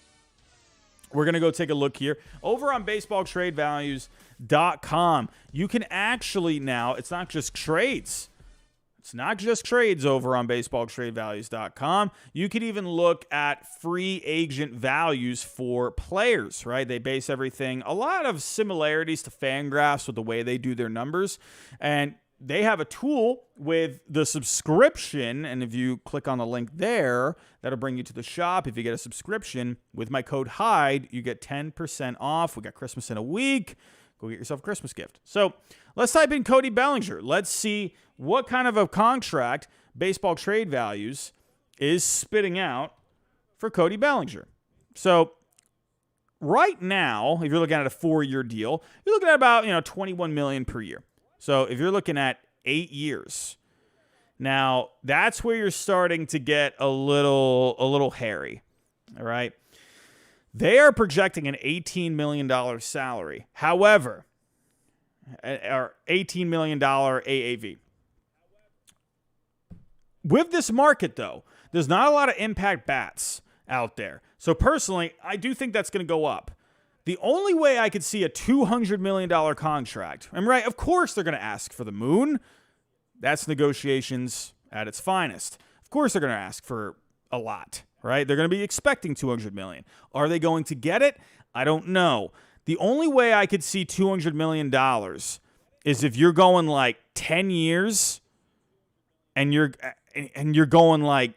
We're going to go take a look here. Over on baseballtradevalues.com, you can actually now, it's not just trades. It's not just trades over on baseballtradevalues.com. You could even look at free agent values for players, right? They base everything, a lot of similarities to Fangraphs with the way they do their numbers. And they have a tool with the subscription. And if you click on the link there, that'll bring you to the shop. If you get a subscription with my code HYDE, you get 10% off. We got Christmas in a week. Go get yourself a Christmas gift. So let's type in Cody Bellinger. Let's see what kind of a contract Baseball Trade Values is spitting out for Cody Bellinger. So right now, if you're looking at a 4-year deal, you're looking at about $21 million per year. So if you're looking at 8 years, now that's where you're starting to get a little hairy. All right. They are projecting an $18 million salary. However, or $18 million AAV. With this market, though, there's not a lot of impact bats out there. So personally, I do think that's going to go up. The only way I could see a $200 million contract, I'm right, of course they're going to ask for the moon. That's negotiations at its finest. Of course they're going to ask for a lot, right? They're going to be expecting $200 million. Are they going to get it? I don't know. The only way I could see $200 million is if you're going like 10 years and you're going like,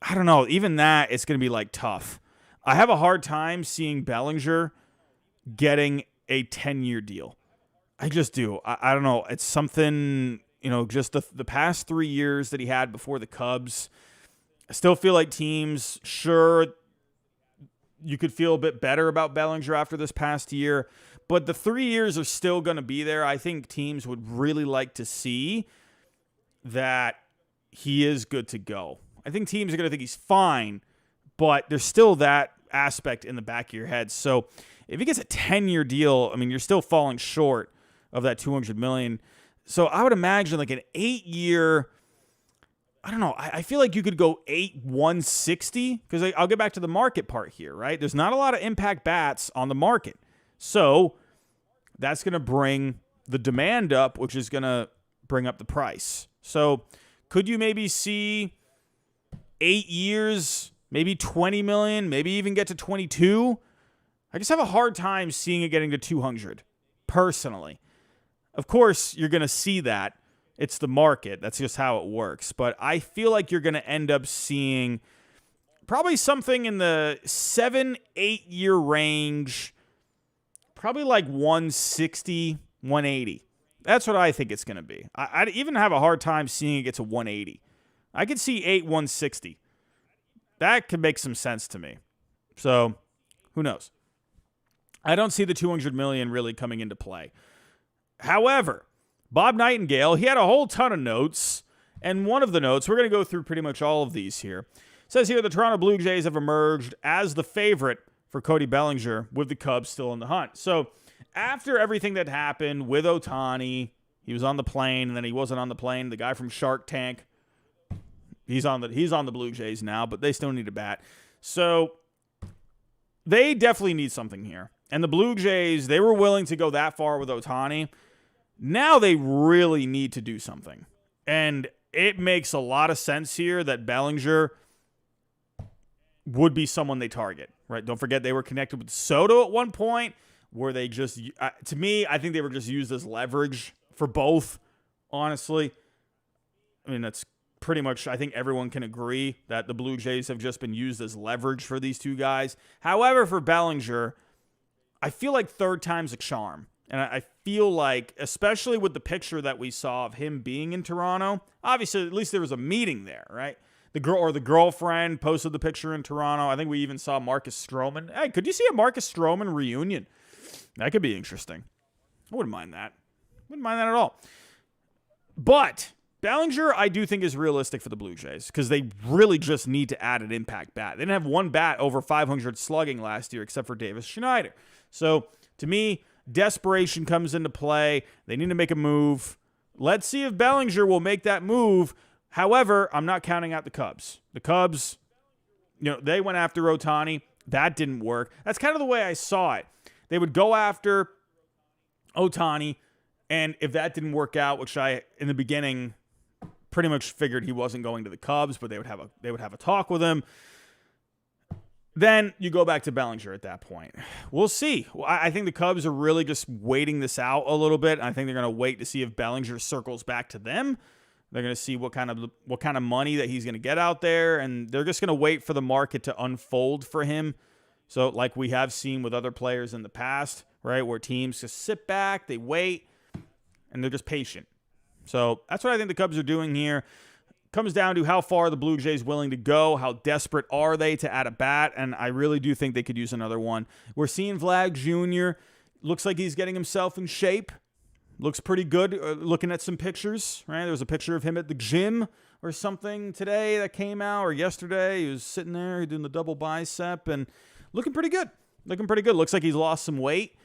I don't know, even that, it's going to be like tough. I have a hard time seeing Bellinger getting a 10-year deal. I just do. I don't know. It's something, just the past 3 years that he had before the Cubs. I still feel like teams, sure, you could feel a bit better about Bellinger after this past year, but the 3 years are still going to be there. I think teams would really like to see that he is good to go. I think teams are going to think he's fine, but there's still that aspect in the back of your head. So if he gets a 10-year deal, you're still falling short of that $200 million. So I would imagine like an 8-year, I don't know. I feel like you could go 160 because I'll get back to the market part here, right? There's not a lot of impact bats on the market. So that's going to bring the demand up, which is going to bring up the price. So could you maybe see 8 years, maybe $20 million, maybe even get to 22? I just have a hard time seeing it getting to 200, personally. Of course, you're going to see that. It's the market. That's just how it works. But I feel like you're going to end up seeing probably something in the 7-8 year range, probably like 160, 180. That's what I think it's going to be. I'd even have a hard time seeing it get to 180. I could see 160. That could make some sense to me. So, who knows? I don't see the $200 million really coming into play. However, Bob Nightingale, he had a whole ton of notes, and one of the notes, we're going to go through pretty much all of these here, says here the Toronto Blue Jays have emerged as the favorite for Cody Bellinger, with the Cubs still in the hunt. So, after everything that happened with Ohtani, he was on the plane, and then he wasn't on the plane. The guy from Shark Tank, he's on the Blue Jays now, but they still need a bat. So, they definitely need something here. And the Blue Jays, they were willing to go that far with Ohtani. Now they really need to do something. And it makes a lot of sense here that Bellinger would be someone they target, right? Don't forget they were connected with Soto at one point, where they just, to me, I think they were just used as leverage for both, honestly. I mean, that's pretty much, I think everyone can agree that the Blue Jays have just been used as leverage for these two guys. However, for Bellinger, I feel like third time's a charm. And I feel like, especially with the picture that we saw of him being in Toronto, obviously at least there was a meeting there, right? The girlfriend posted the picture in Toronto. I think we even saw Marcus Stroman. Hey, could you see a Marcus Stroman reunion? That could be interesting. I wouldn't mind that. Wouldn't mind that at all. But Bellinger, I do think, is realistic for the Blue Jays because they really just need to add an impact bat. They didn't have one bat over 500 slugging last year except for Davis Schneider. So, to me, desperation comes into play. They need to make a move. Let's see if Bellinger will make that move. However, I'm not counting out the Cubs. The Cubs, they went after Ohtani. That didn't work. That's kind of the way I saw it. They would go after Ohtani, and if that didn't work out, which I, in the beginning, pretty much figured he wasn't going to the Cubs, but they would have a talk with him. Then you go back to Bellinger at that point. We'll see. I think the Cubs are really just waiting this out a little bit. I think they're going to wait to see if Bellinger circles back to them. They're going to see what kind of money that he's going to get out there, and they're just going to wait for the market to unfold for him. So like we have seen with other players in the past, right, where teams just sit back, they wait, and they're just patient. So that's what I think the Cubs are doing here. Comes down to how far the Blue Jays willing to go, how desperate are they to add a bat, and I really do think they could use another one. We're seeing Vlad Jr. Looks like he's getting himself in shape. Looks pretty good looking at some pictures, right? There was a picture of him at the gym or something today that came out, or yesterday. He was sitting there doing the double bicep and looking pretty good. Looks like he's lost some weight.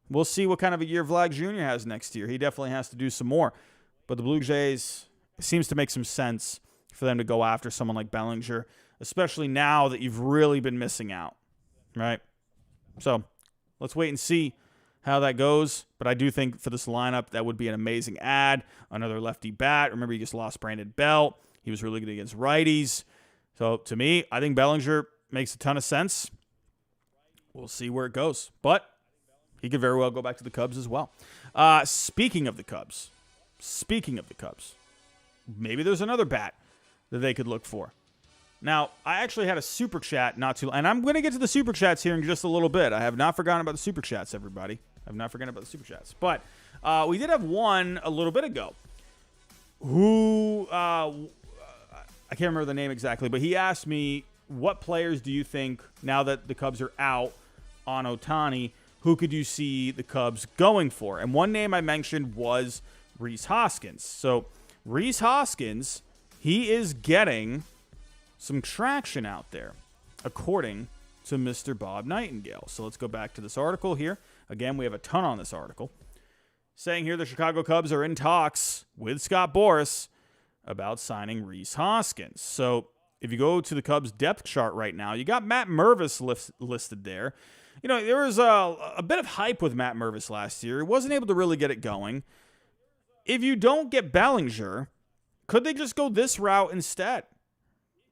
We'll see what kind of a year Vlad Jr. has next year. He definitely has to do some more. But the Blue Jays, it seems to make some sense for them to go after someone like Bellinger, especially now that you've really been missing out, right? So let's wait and see how that goes. But I do think for this lineup, that would be an amazing add. Another lefty bat. Remember, you just lost Brandon Belt. He was really good against righties. So to me, I think Bellinger makes a ton of sense. We'll see where it goes. But he could very well go back to the Cubs as well. Speaking of the Cubs, maybe there's another bat that they could look for. Now, I actually had a super chat and I'm going to get to the super chats here in just a little bit. I have not forgotten about the super chats, everybody. I've not forgotten about the super chats. But we did have one a little bit ago who, I can't remember the name exactly, but he asked me, what players do you think, now that the Cubs are out on Ohtani, who could you see the Cubs going for? And one name I mentioned was Rhys Hoskins. So Rhys Hoskins, he is getting some traction out there, according to Mr. Bob Nightingale. So let's go back to this article here. Again, we have a ton on this article. Saying here the Chicago Cubs are in talks with Scott Boras about signing Rhys Hoskins. So if you go to the Cubs depth chart right now, you got Matt Mervis listed there. There was a bit of hype with Matt Mervis last year. He wasn't able to really get it going. If you don't get Bellinger, could they just go this route instead?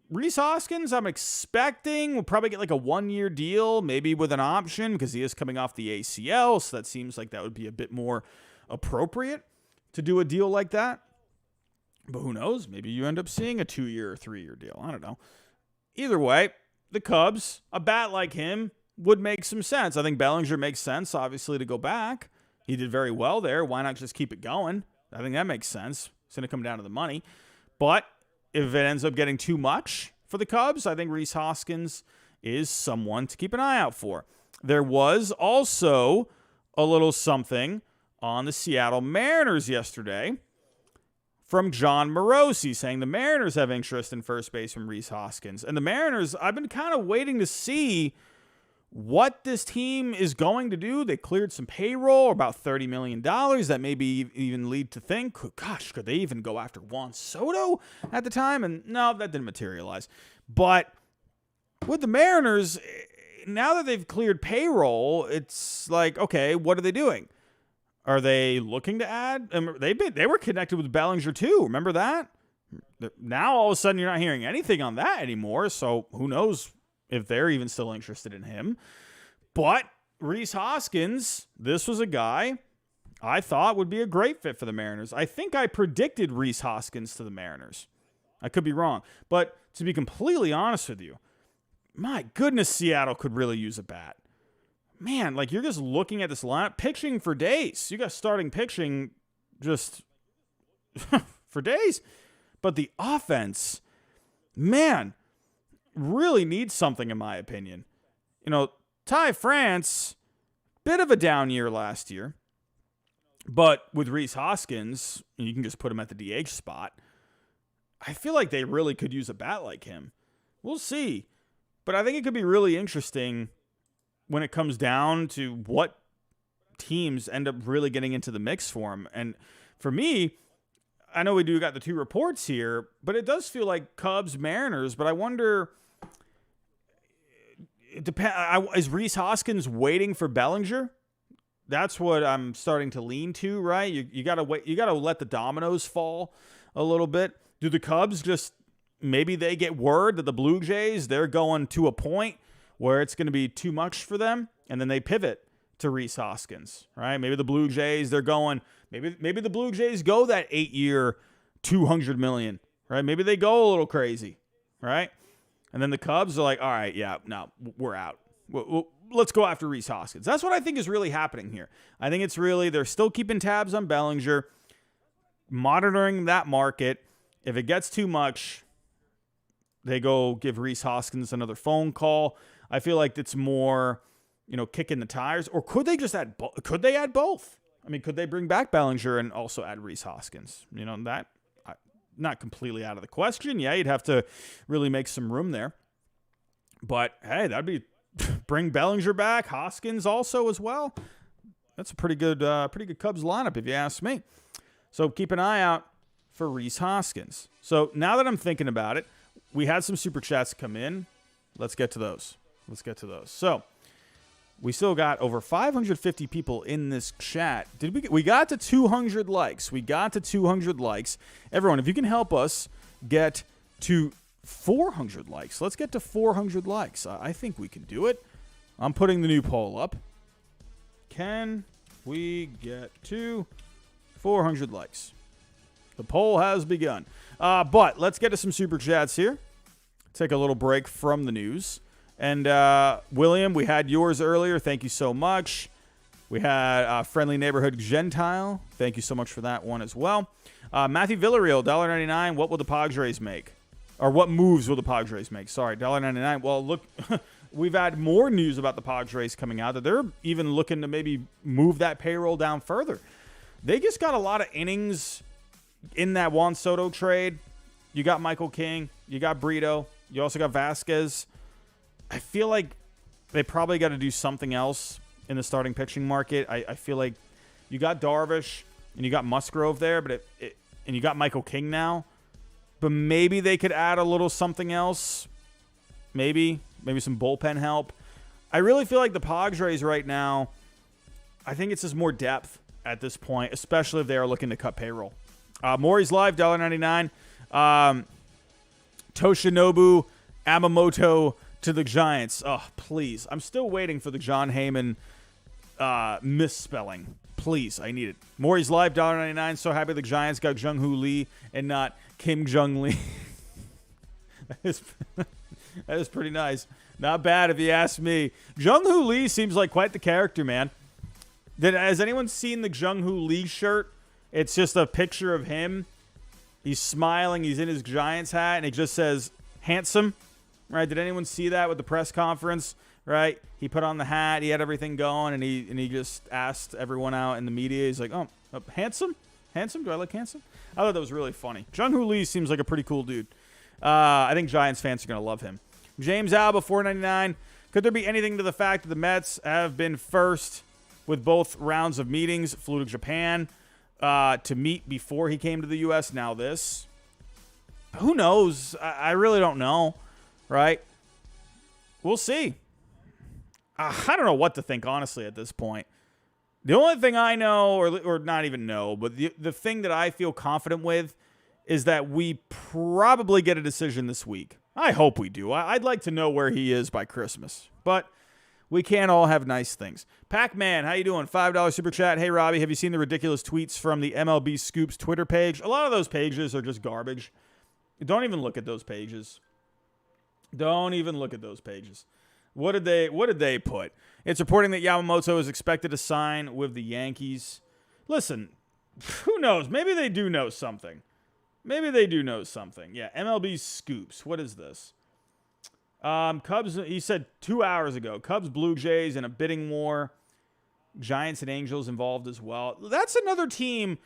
Rhys Hoskins, I'm expecting we'll probably get like a 1-year deal, maybe with an option because he is coming off the ACL. So that seems like that would be a bit more appropriate to do a deal like that. But who knows? Maybe you end up seeing a 2-year or 3-year deal. I don't know. Either way, the Cubs, a bat like him would make some sense. I think Bellinger makes sense, obviously, to go back. He did very well there. Why not just keep it going? I think that makes sense. It's going to come down to the money. But if it ends up getting too much for the Cubs, I think Rhys Hoskins is someone to keep an eye out for. There was also a little something on the Seattle Mariners yesterday from John Morosi saying the Mariners have interest in first base from Rhys Hoskins. And the Mariners, I've been kind of waiting to see what this team is going to do. They cleared some payroll, about $30 million. That maybe even lead to think, gosh, could they even go after Juan Soto at the time? And no, that didn't materialize. But with the Mariners, now that they've cleared payroll, it's like, okay, what are they doing? Are they looking to add? They were connected with Bellinger too. Remember that? Now all of a sudden you're not hearing anything on that anymore. So who knows if they're even still interested in him. But Rhys Hoskins, this was a guy I thought would be a great fit for the Mariners. I think I predicted Rhys Hoskins to the Mariners. I could be wrong. But to be completely honest with you, my goodness, Seattle could really use a bat. Man, like you're just looking at this lineup, pitching for days. You got starting pitching just for days. But the offense, man, really needs something in my opinion. You know, Ty France, bit of a down year last year. But with Rhys Hoskins, you can just put him at the DH spot. I feel like they really could use a bat like him. We'll see. But I think it could be really interesting when it comes down to what teams end up really getting into the mix for him. And for me, I know we do got the 2 reports here, but it does feel like Cubs, Mariners. But I wonder, is Rhys Hoskins waiting for Bellinger? That's what I'm starting to lean to, right? You gotta wait. You gotta let the dominoes fall a little bit. Do the Cubs just maybe they get word that the Blue Jays, they're going to a point where it's going to be too much for them, and then they pivot to Rhys Hoskins, right? Maybe the Blue Jays, they're going, maybe the Blue Jays go that 8-year, $200 million, right? Maybe they go a little crazy, right? And then the Cubs are like, all right, yeah, no, we're out. Let's go after Rhys Hoskins. That's what I think is really happening here. I think it's really, they're still keeping tabs on Bellinger, monitoring that market. If it gets too much, they go give Rhys Hoskins another phone call. I feel like it's more, kicking the tires. Or could they just add? Could they add both? I mean, could they bring back Bellinger and also add Rhys Hoskins? That not completely out of the question. Yeah, you'd have to really make some room there. But hey, that'd be bring Bellinger back, Hoskins also as well. That's a pretty good Cubs lineup if you ask me. So keep an eye out for Rhys Hoskins. So now that I'm thinking about it, we had some super chats come in. Let's get to those. So we still got over 550 people in this chat. We got to 200 likes. Everyone, if you can help us get to 400 likes. Let's get to 400 likes. I think we can do it. I'm putting the new poll up. Can we get to 400 likes? The poll has begun. But let's get to some super chats here. Take a little break from the news. And William, we had yours earlier. Thank you so much. We had Friendly Neighborhood Gentile. Thank you so much for that one as well. Matthew Villarreal, $1.99. What will the Padres make? Or what moves will the Padres make? Sorry, $1.99. Well, look, we've had more news about the Padres coming out that they're even looking to maybe move that payroll down further. They just got a lot of innings in that Juan Soto trade. You got Michael King. You got Brito. You also got Vasquez. I feel like they probably got to do something else in the starting pitching market. I feel like you got Darvish and you got Musgrove there, but and you got Michael King now. But maybe they could add a little something else. Maybe some bullpen help. I really feel like the Padres right now, I think it's just more depth at this point, especially if they are looking to cut payroll. Maury's Live, $1.99. Yoshinobu, Yamamoto to the Giants. Oh, please. I'm still waiting for the John Heyman misspelling. Please, I need it. Maury's Live, $1.99. So happy the Giants got Jung-Hoo Lee and not Kim Jong-Lee. that is pretty nice. Not bad if you ask me. Jung-Hoo Lee seems like quite the character, man. Has anyone seen the Jung-Hoo Lee shirt? It's just a picture of him. He's smiling. He's in his Giants hat, and it just says, handsome. Right? Did anyone see that with the press conference? Right? He put on the hat. He had everything going, and he just asked everyone out in the media. He's like, oh, handsome? Handsome? Do I look handsome? I thought that was really funny. Jung-Hoo Lee seems like a pretty cool dude. I think Giants fans are going to love him. James Alba, $4.99. Could there be anything to the fact that the Mets have been first with both rounds of meetings? Flew to Japan to meet before he came to the U.S. Now this. Who knows? I really don't know. Right? We'll see. I don't know what to think, honestly, at this point. The only thing I know, or not even know, but the thing that I feel confident with is that we probably get a decision this week. I hope we do. I'd like to know where he is by Christmas. But we can't all have nice things. Pac-Man, how you doing? $5 super chat. Hey, Robbie, have you seen the ridiculous tweets from the MLB Scoops Twitter page? A lot of those pages are just garbage. Don't even look at those pages. Don't even look at those pages. What did they put? It's reporting that Yamamoto is expected to sign with the Yankees. Listen, who knows? Maybe they do know something. Maybe they do know something. Yeah, MLB Scoops. What is this? Cubs, he said 2 hours ago. Cubs, Blue Jays in a bidding war. Giants and Angels involved as well. That's another team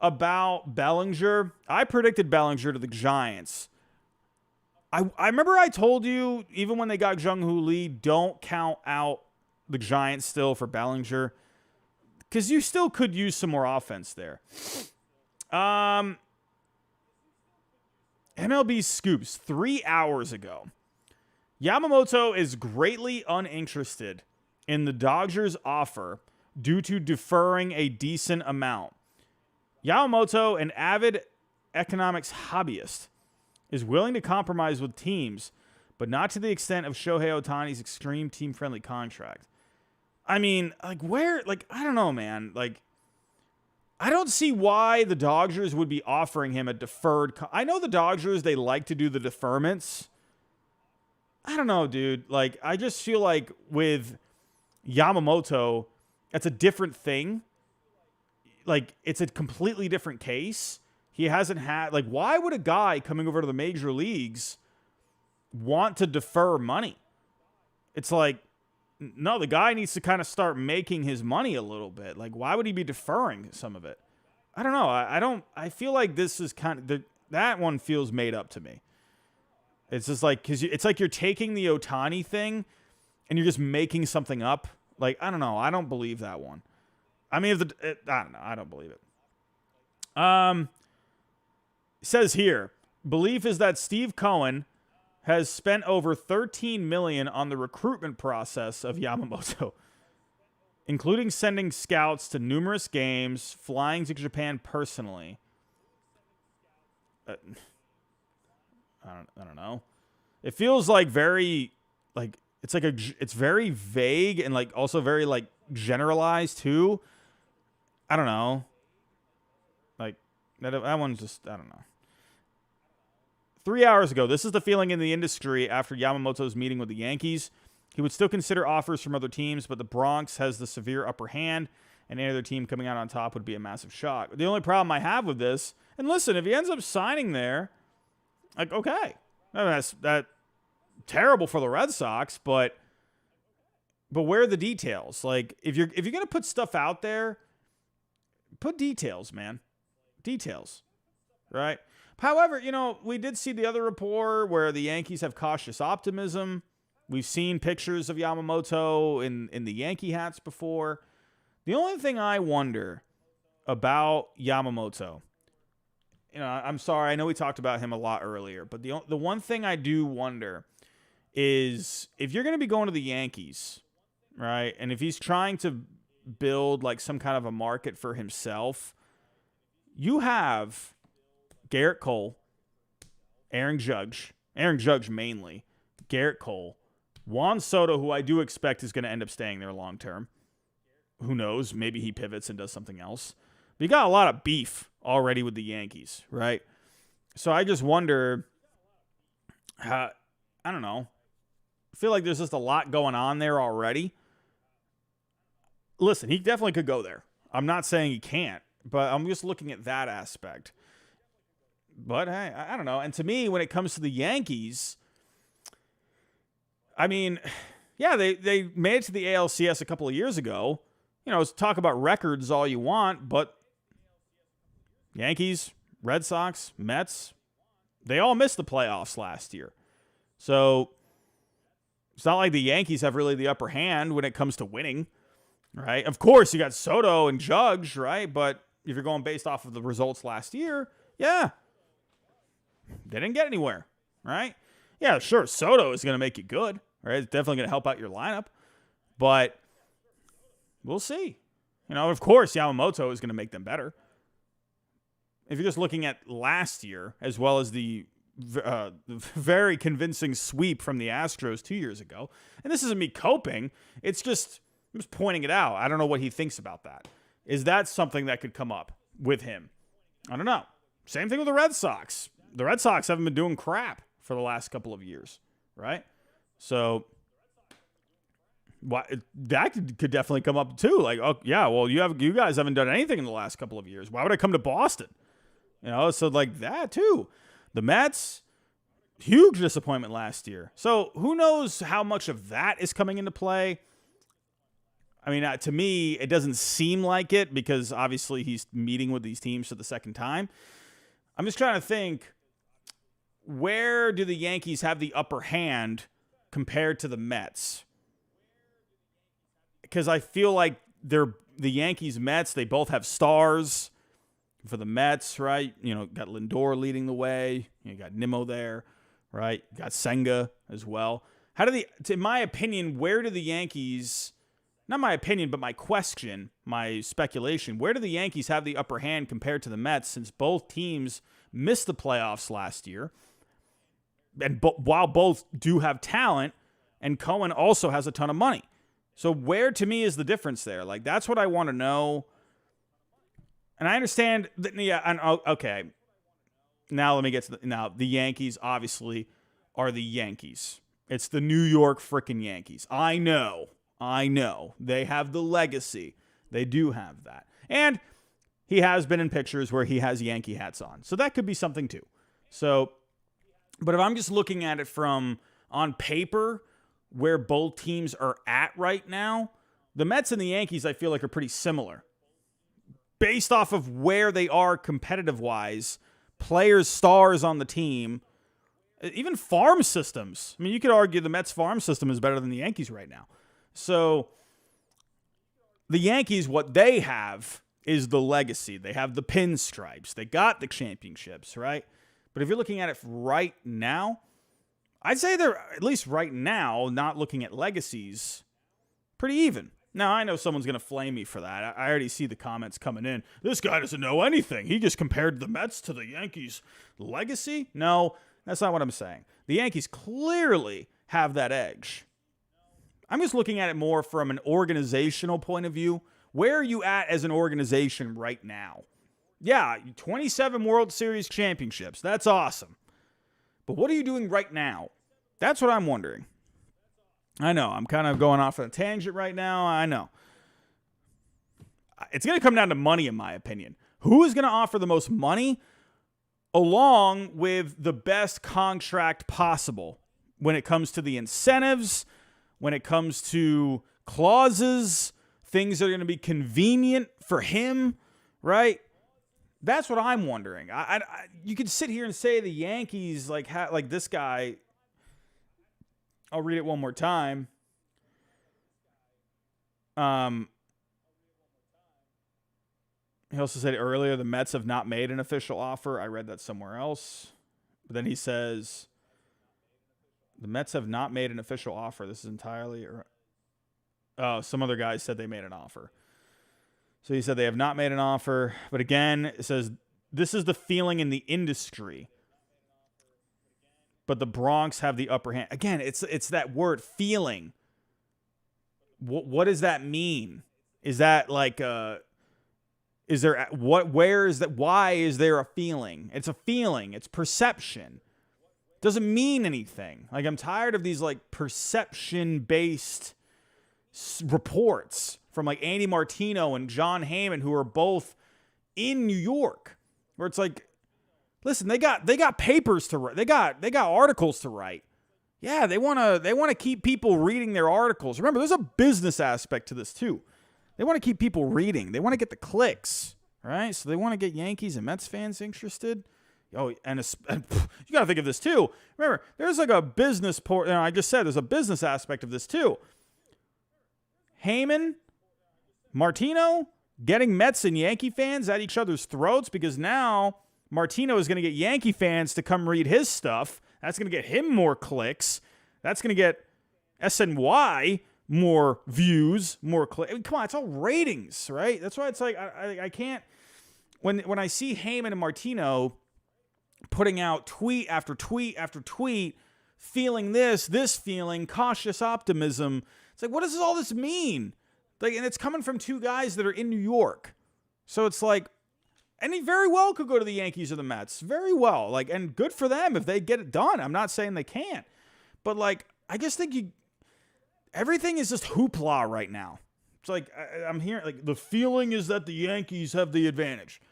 about Bellinger. I predicted Bellinger to the Giants. I remember I told you, even when they got Jung-Hoo Lee, don't count out the Giants still for Bellinger. Because you still could use some more offense there. MLB Scoops, 3 hours ago. Yamamoto is greatly uninterested in the Dodgers' offer due to deferring a decent amount. Yamamoto, an avid economics hobbyist, is willing to compromise with teams, but not to the extent of Shohei Ohtani's extreme team-friendly contract. I mean, I don't know, man. I don't see why the Dodgers would be offering him a deferred. I know the Dodgers, they like to do the deferments. I don't know, dude. I just feel like with Yamamoto, that's a different thing. It's a completely different case. He hasn't had, why would a guy coming over to the major leagues want to defer money? It's no, the guy needs to kind of start making his money a little bit. Why would he be deferring some of it? I don't know. I feel like this is kind of, that one feels made up to me. It's just because it's you're taking the Ohtani thing and you're just making something up. I don't know. I don't believe that one. I mean, I don't know. I don't believe it. It says here, belief is that Steve Cohen has spent over $13 million on the recruitment process of Yamamoto, including sending scouts to numerous games, flying to Japan personally. I don't know. It feels very it's very vague and also very generalized too. I don't know. That one's just, I don't know. 3 hours ago, this is the feeling in the industry after Yamamoto's meeting with the Yankees. He would still consider offers from other teams, but the Bronx has the severe upper hand, and any other team coming out on top would be a massive shock. The only problem I have with this, and listen, if he ends up signing there, okay. I mean, that's terrible for the Red Sox, but where are the details? If you're going to put stuff out there, put details, man. Details, right? However, we did see the other report where the Yankees have cautious optimism. We've seen pictures of Yamamoto in the Yankee hats before. The only thing I wonder about Yamamoto, I'm sorry, I know we talked about him a lot earlier, but the one thing I do wonder is if you're going to be going to the Yankees, right, and if he's trying to build some kind of a market for himself, you have Garrett Cole, Aaron Judge, Aaron Judge mainly, Garrett Cole, Juan Soto, who I do expect is going to end up staying there long term. Who knows? Maybe he pivots and does something else. But you got a lot of beef already with the Yankees, right? So I just wonder how, I don't know. I feel like there's just a lot going on there already. Listen, he definitely could go there. I'm not saying he can't, but I'm just looking at that aspect. But hey, I don't know. And to me, when it comes to the Yankees, I mean, yeah, they made it to the ALCS a couple of years ago. You know, talk about records all you want, but Yankees, Red Sox, Mets, they all missed the playoffs last year. So it's not like the Yankees have really the upper hand when it comes to winning, right? Of course, you got Soto and Judge, right? But if you're going based off of the results last year, yeah, they didn't get anywhere, right? Yeah, sure, Soto is going to make you good, right? It's definitely going to help out your lineup, but we'll see. You know, of course, Yamamoto is going to make them better. If you're just looking at last year, as well as the very convincing sweep from the Astros 2 years ago, and this isn't me coping, I'm just pointing it out. I don't know what he thinks about that. Is that something that could come up with him? I don't know. Same thing with the Red Sox. The Red Sox haven't been doing crap for the last couple of years, right? So that could definitely come up too. Like, oh yeah, well you guys haven't done anything in the last couple of years. Why would I come to Boston? You know, so like that too. The Mets, huge disappointment last year. So who knows how much of that is coming into play? I mean, to me, it doesn't seem like it because obviously he's meeting with these teams for the second time. I'm just trying to think, where do the Yankees have the upper hand compared to the Mets? Because I feel like the Yankees, Mets, they both have stars. For the Mets, right? You know, got Lindor leading the way. You got Nimmo there, right? You got Senga as well. In my opinion, where do the Yankees, not my opinion, but my question, my speculation, where do the Yankees have the upper hand compared to the Mets since both teams missed the playoffs last year? And while both do have talent, and Cohen also has a ton of money. So where, to me, is the difference there? Like, that's what I want to know. And I understand that, yeah, okay. Now let me get to the Yankees obviously are the Yankees. It's the New York freaking Yankees. I know. They have the legacy. They do have that. And he has been in pictures where he has Yankee hats on. So that could be something too. So, but if I'm just looking at it from on paper where both teams are at right now, the Mets and the Yankees I feel like are pretty similar. Based off of where they are competitive-wise, players, stars on the team, even farm systems. I mean, you could argue the Mets farm system is better than the Yankees right now. So the Yankees, what they have is the legacy. They have the pinstripes. They got the championships, right? But if you're looking at it right now, I'd say they're, at least right now, not looking at legacies, pretty even. Now, I know someone's going to flame me for that. I already see the comments coming in. This guy doesn't know anything. He just compared the Mets to the Yankees' legacy. No, that's not what I'm saying. The Yankees clearly have that edge. I'm just looking at it more from an organizational point of view. Where are you at as an organization right now? Yeah, 27 World Series championships. That's awesome. But what are you doing right now? That's what I'm wondering. I know, I'm kind of going off on a tangent right now. I know. It's going to come down to money, in my opinion. Who is going to offer the most money along with the best contract possible when it comes to the incentives, when it comes to clauses, things that are going to be convenient for him, right? That's what I'm wondering. You could sit here and say the Yankees, like this guy. I'll read it one more time. He also said earlier the Mets have not made an official offer. I read that somewhere else. But then he says the Mets have not made an official offer. This is entirely... some other guys said they made an offer. So he said they have not made an offer. But again, it says this is the feeling in the industry. but the Bronx have the upper hand. Again, it's that word feeling. What does that mean? Is that like is there where is that? Why is there a feeling? It's a feeling. It's perception. Doesn't mean anything. Like, I'm tired of these like perception-based reports from like Andy Martino and John Heyman, who are both in New York, where it's like, listen, they got papers to write. They got articles to write. Yeah, they want to keep people reading their articles. Remember, there's a business aspect to this too. They want to keep people reading. They want to get the clicks, right? So they want to get Yankees and Mets fans interested. Oh, and you got to think of this too. Remember, there's like a business I just said there's a business aspect of this too. Heyman, Martino, getting Mets and Yankee fans at each other's throats, because now Martino is going to get Yankee fans to come read his stuff. That's going to get him more clicks. That's going to get SNY more views, more clicks. I mean, come on, it's all ratings, right? That's why it's like I can't. When I see Heyman and Martino putting out tweet after tweet after tweet, feeling this feeling, cautious optimism, it's like, what does all this mean? Like, and it's coming from two guys that are in New York. So it's like, and he very well could go to the Yankees or the Mets. Very well. Like, and good for them if they get it done. I'm not saying they can't. But, like, I just think everything is just hoopla right now. It's like, I'm hearing, like, the feeling is that the Yankees have the advantage.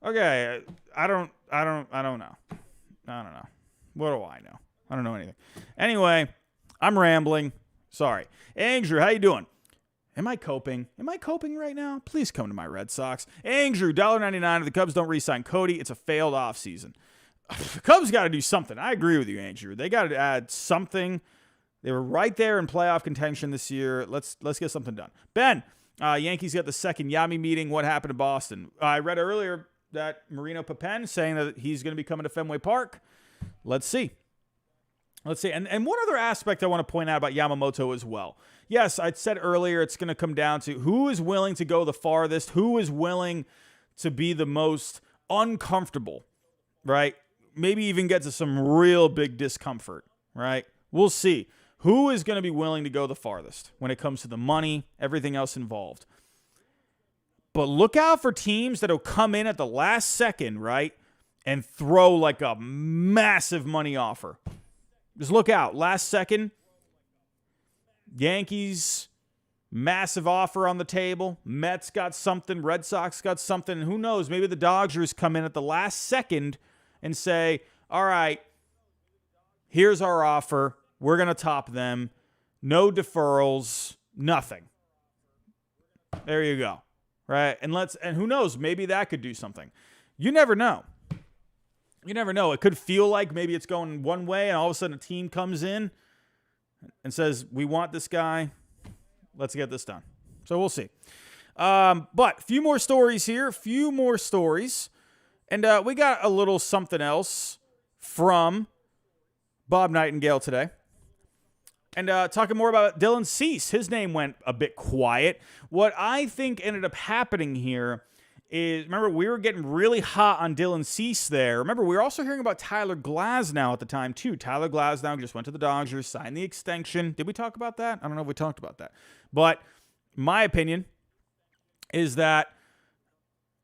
Okay, I don't know. I don't know. What do I know? I don't know anything. Anyway, I'm rambling. Sorry. Andrew, how you doing? Am I coping? Am I coping right now? Please come to my Red Sox. Andrew, $1.99 if the Cubs don't re-sign Cody. It's a failed offseason. The Cubs got to do something. I agree with you, Andrew. They got to add something. They were right there in playoff contention this year. Let's get something done. Ben, Yankees got the second Yami meeting. What happened to Boston? I read earlier that Marino Papen saying that he's going to be coming to Fenway Park. Let's see. And one other aspect I want to point out about Yamamoto as well. Yes, I said earlier it's going to come down to who is willing to go the farthest, who is willing to be the most uncomfortable, right? Maybe even get to some real big discomfort, right? We'll see. Who is going to be willing to go the farthest when it comes to the money, everything else involved? But look out for teams that will come in at the last second, right, and throw like a massive money offer. Just look out. Last second, Yankees, massive offer on the table. Mets got something. Red Sox got something. Who knows? Maybe the Dodgers come in at the last second and say, all right, here's our offer. We're going to top them. No deferrals, nothing. There you go. Right? And who knows? Maybe that could do something. You never know. You never know. It could feel like maybe it's going one way, and all of a sudden a team comes in and says, we want this guy. Let's get this done. So we'll see. But a few more stories here. And we got a little something else from Bob Nightingale today. And talking more about Dylan Cease. His name went a bit quiet. What I think ended up happening here is, remember, we were getting really hot on Dylan Cease there. Remember, we were also hearing about Tyler Glasnow at the time, too. Tyler Glasnow just went to the Dodgers, signed the extension. Did we talk about that? I don't know if we talked about that. But my opinion is that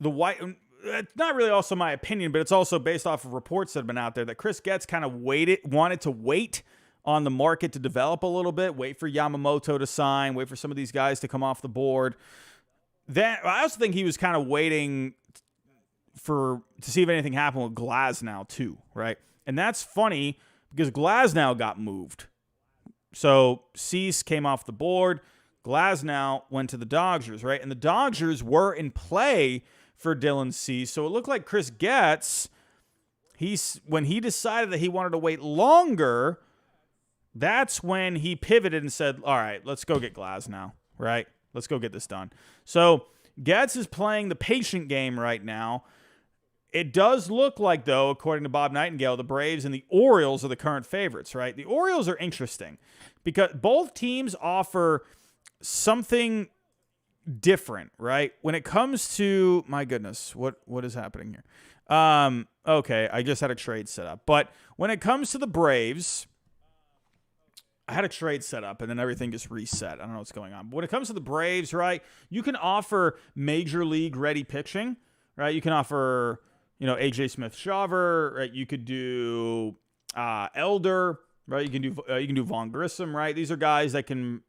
it's not really also my opinion, but it's also based off of reports that have been out there that Chris Getz kind of wanted to wait on the market to develop a little bit, wait for Yamamoto to sign, wait for some of these guys to come off the board. Then I also think he was kind of waiting to see if anything happened with Glasnow too, right? And that's funny because Glasnow got moved. So Cease came off the board. Glasnow went to the Dodgers, right? And the Dodgers were in play for Dylan Cease. So it looked like Chris Getz, when he decided that he wanted to wait longer, that's when he pivoted and said, all right, let's go get Glasnow, right? Let's go get this done. So Getz is playing the patient game right now. It does look like, though, according to Bob Nightingale, the Braves and the Orioles are the current favorites, right? The Orioles are interesting because both teams offer something different, right? When it comes to, my goodness, what is happening here? Okay, I just had a trade set up. But when it comes to the Braves, I had a trade set up and then everything just reset. I don't know what's going on. But when it comes to the Braves, right, you can offer major league ready pitching, right? You can offer, AJ Smith-Shawver, right? You could do Elder, right? You can do Vaughn Grissom, right? These are guys that can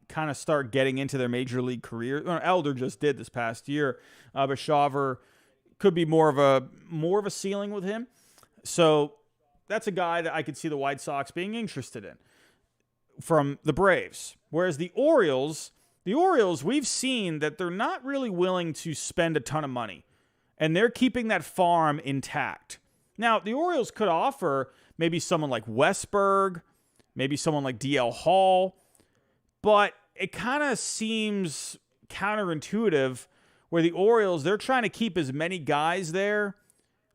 kind of start getting into their major league career. Elder just did this past year, but Shawver could be more of a ceiling with him. So that's a guy that I could see the White Sox being interested in from the Braves. Whereas the Orioles, we've seen that they're not really willing to spend a ton of money, and they're keeping that farm intact. Now, the Orioles could offer maybe someone like Westberg, maybe someone like DL Hall, but it kind of seems counterintuitive where the Orioles, they're trying to keep as many guys there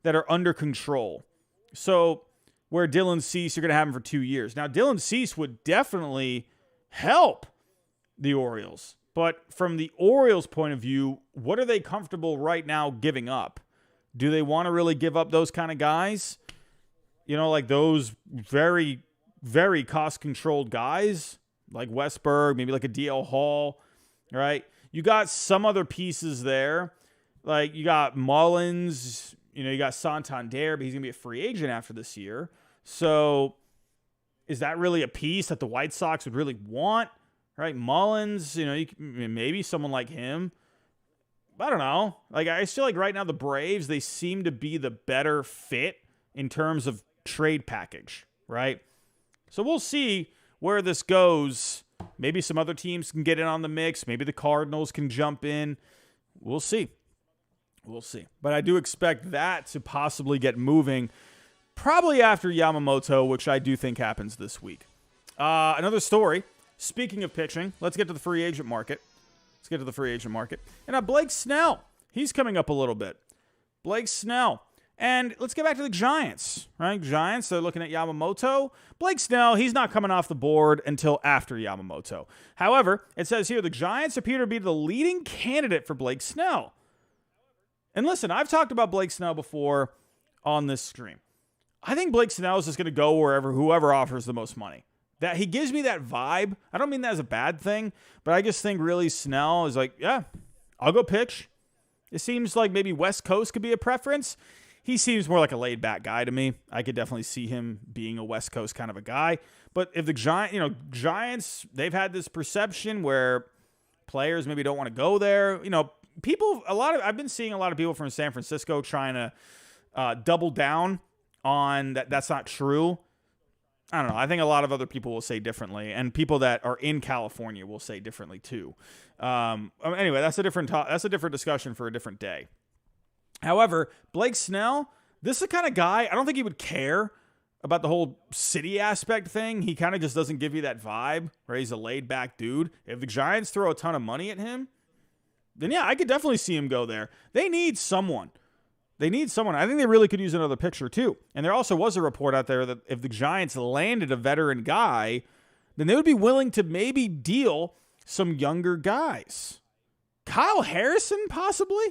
that are under control. So where Dylan Cease, you're going to have him for 2 years. Now, Dylan Cease would definitely help the Orioles. But from the Orioles' point of view, what are they comfortable right now giving up? Do they want to really give up those kind of guys? Like those very, very cost-controlled guys like Westberg, maybe like a DL Hall, right? You got some other pieces there. Like you got Mullins, you got Santander, but he's going to be a free agent after this year. So is that really a piece that the White Sox would really want, right? Mullins, maybe someone like him. I don't know. Like I feel like right now the Braves, they seem to be the better fit in terms of trade package, right? So we'll see where this goes. Maybe some other teams can get in on the mix. Maybe the Cardinals can jump in. We'll see. But I do expect that to possibly get moving probably after Yamamoto, which I do think happens this week. Another story. Speaking of pitching, let's get to the free agent market. And Blake Snell, he's coming up a little bit. Blake Snell. And let's get back to the Giants, right? Giants, they're looking at Yamamoto. Blake Snell, he's not coming off the board until after Yamamoto. However, it says here the Giants appear to be the leading candidate for Blake Snell. And listen, I've talked about Blake Snell before on this stream. I think Blake Snell is just going to go whoever offers the most money. That he gives me that vibe. I don't mean that as a bad thing, but I just think really Snell is like, yeah, I'll go pitch. It seems like maybe West Coast could be a preference. He seems more like a laid-back guy to me. I could definitely see him being a West Coast kind of a guy. But if the Giants, they've had this perception where players maybe don't want to go there. I've been seeing a lot of people from San Francisco trying to double down on that. That's not true. I don't know. I think a lot of other people will say differently, and people that are in California will say differently too. Anyway, that's a different discussion for a different day. However, Blake Snell, this is the kind of guy, I don't think he would care about the whole city aspect thing. He kind of just doesn't give you that vibe where he's a laid-back dude. If the Giants throw a ton of money at him, then yeah, I could definitely see him go there. They need someone. I think they really could use another pitcher too. And there also was a report out there that if the Giants landed a veteran guy, then they would be willing to maybe deal some younger guys. Kyle Harrison, possibly?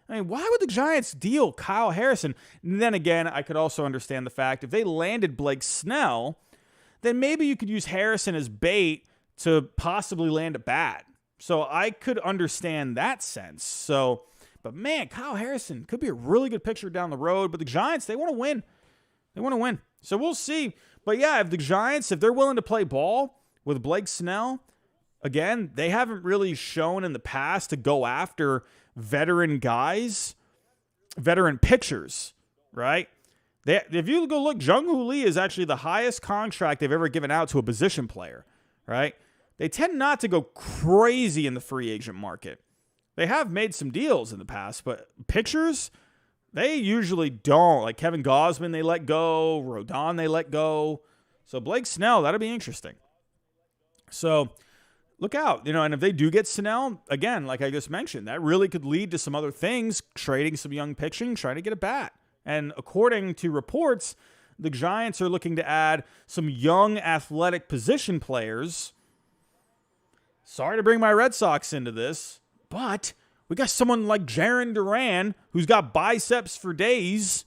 I mean, why would the Giants deal Kyle Harrison? And then again, I could also understand the fact if they landed Blake Snell, then maybe you could use Harrison as bait to possibly land a bat. So I could understand that sense. But man, Kyle Harrison could be a really good pitcher down the road. But the Giants, they want to win. So we'll see. But yeah, if the Giants, if they're willing to play ball with Blake Snell, again, they haven't really shown in the past to go after veteran guys, veteran pitchers, right? If you go look, Jung-Hoo Lee is actually the highest contract they've ever given out to a position player, right? They tend not to go crazy in the free agent market. They have made some deals in the past, but pitchers, they usually don't. Like Kevin Gausman, they let go. Rodon, they let go. So Blake Snell, that'll be interesting. So look out, and if they do get Snell, again, like I just mentioned, that really could lead to some other things, trading some young pitching, trying to get a bat. And according to reports, the Giants are looking to add some young athletic position players. Sorry to bring my Red Sox into this, but we got someone like Jarren Duran, who's got biceps for days,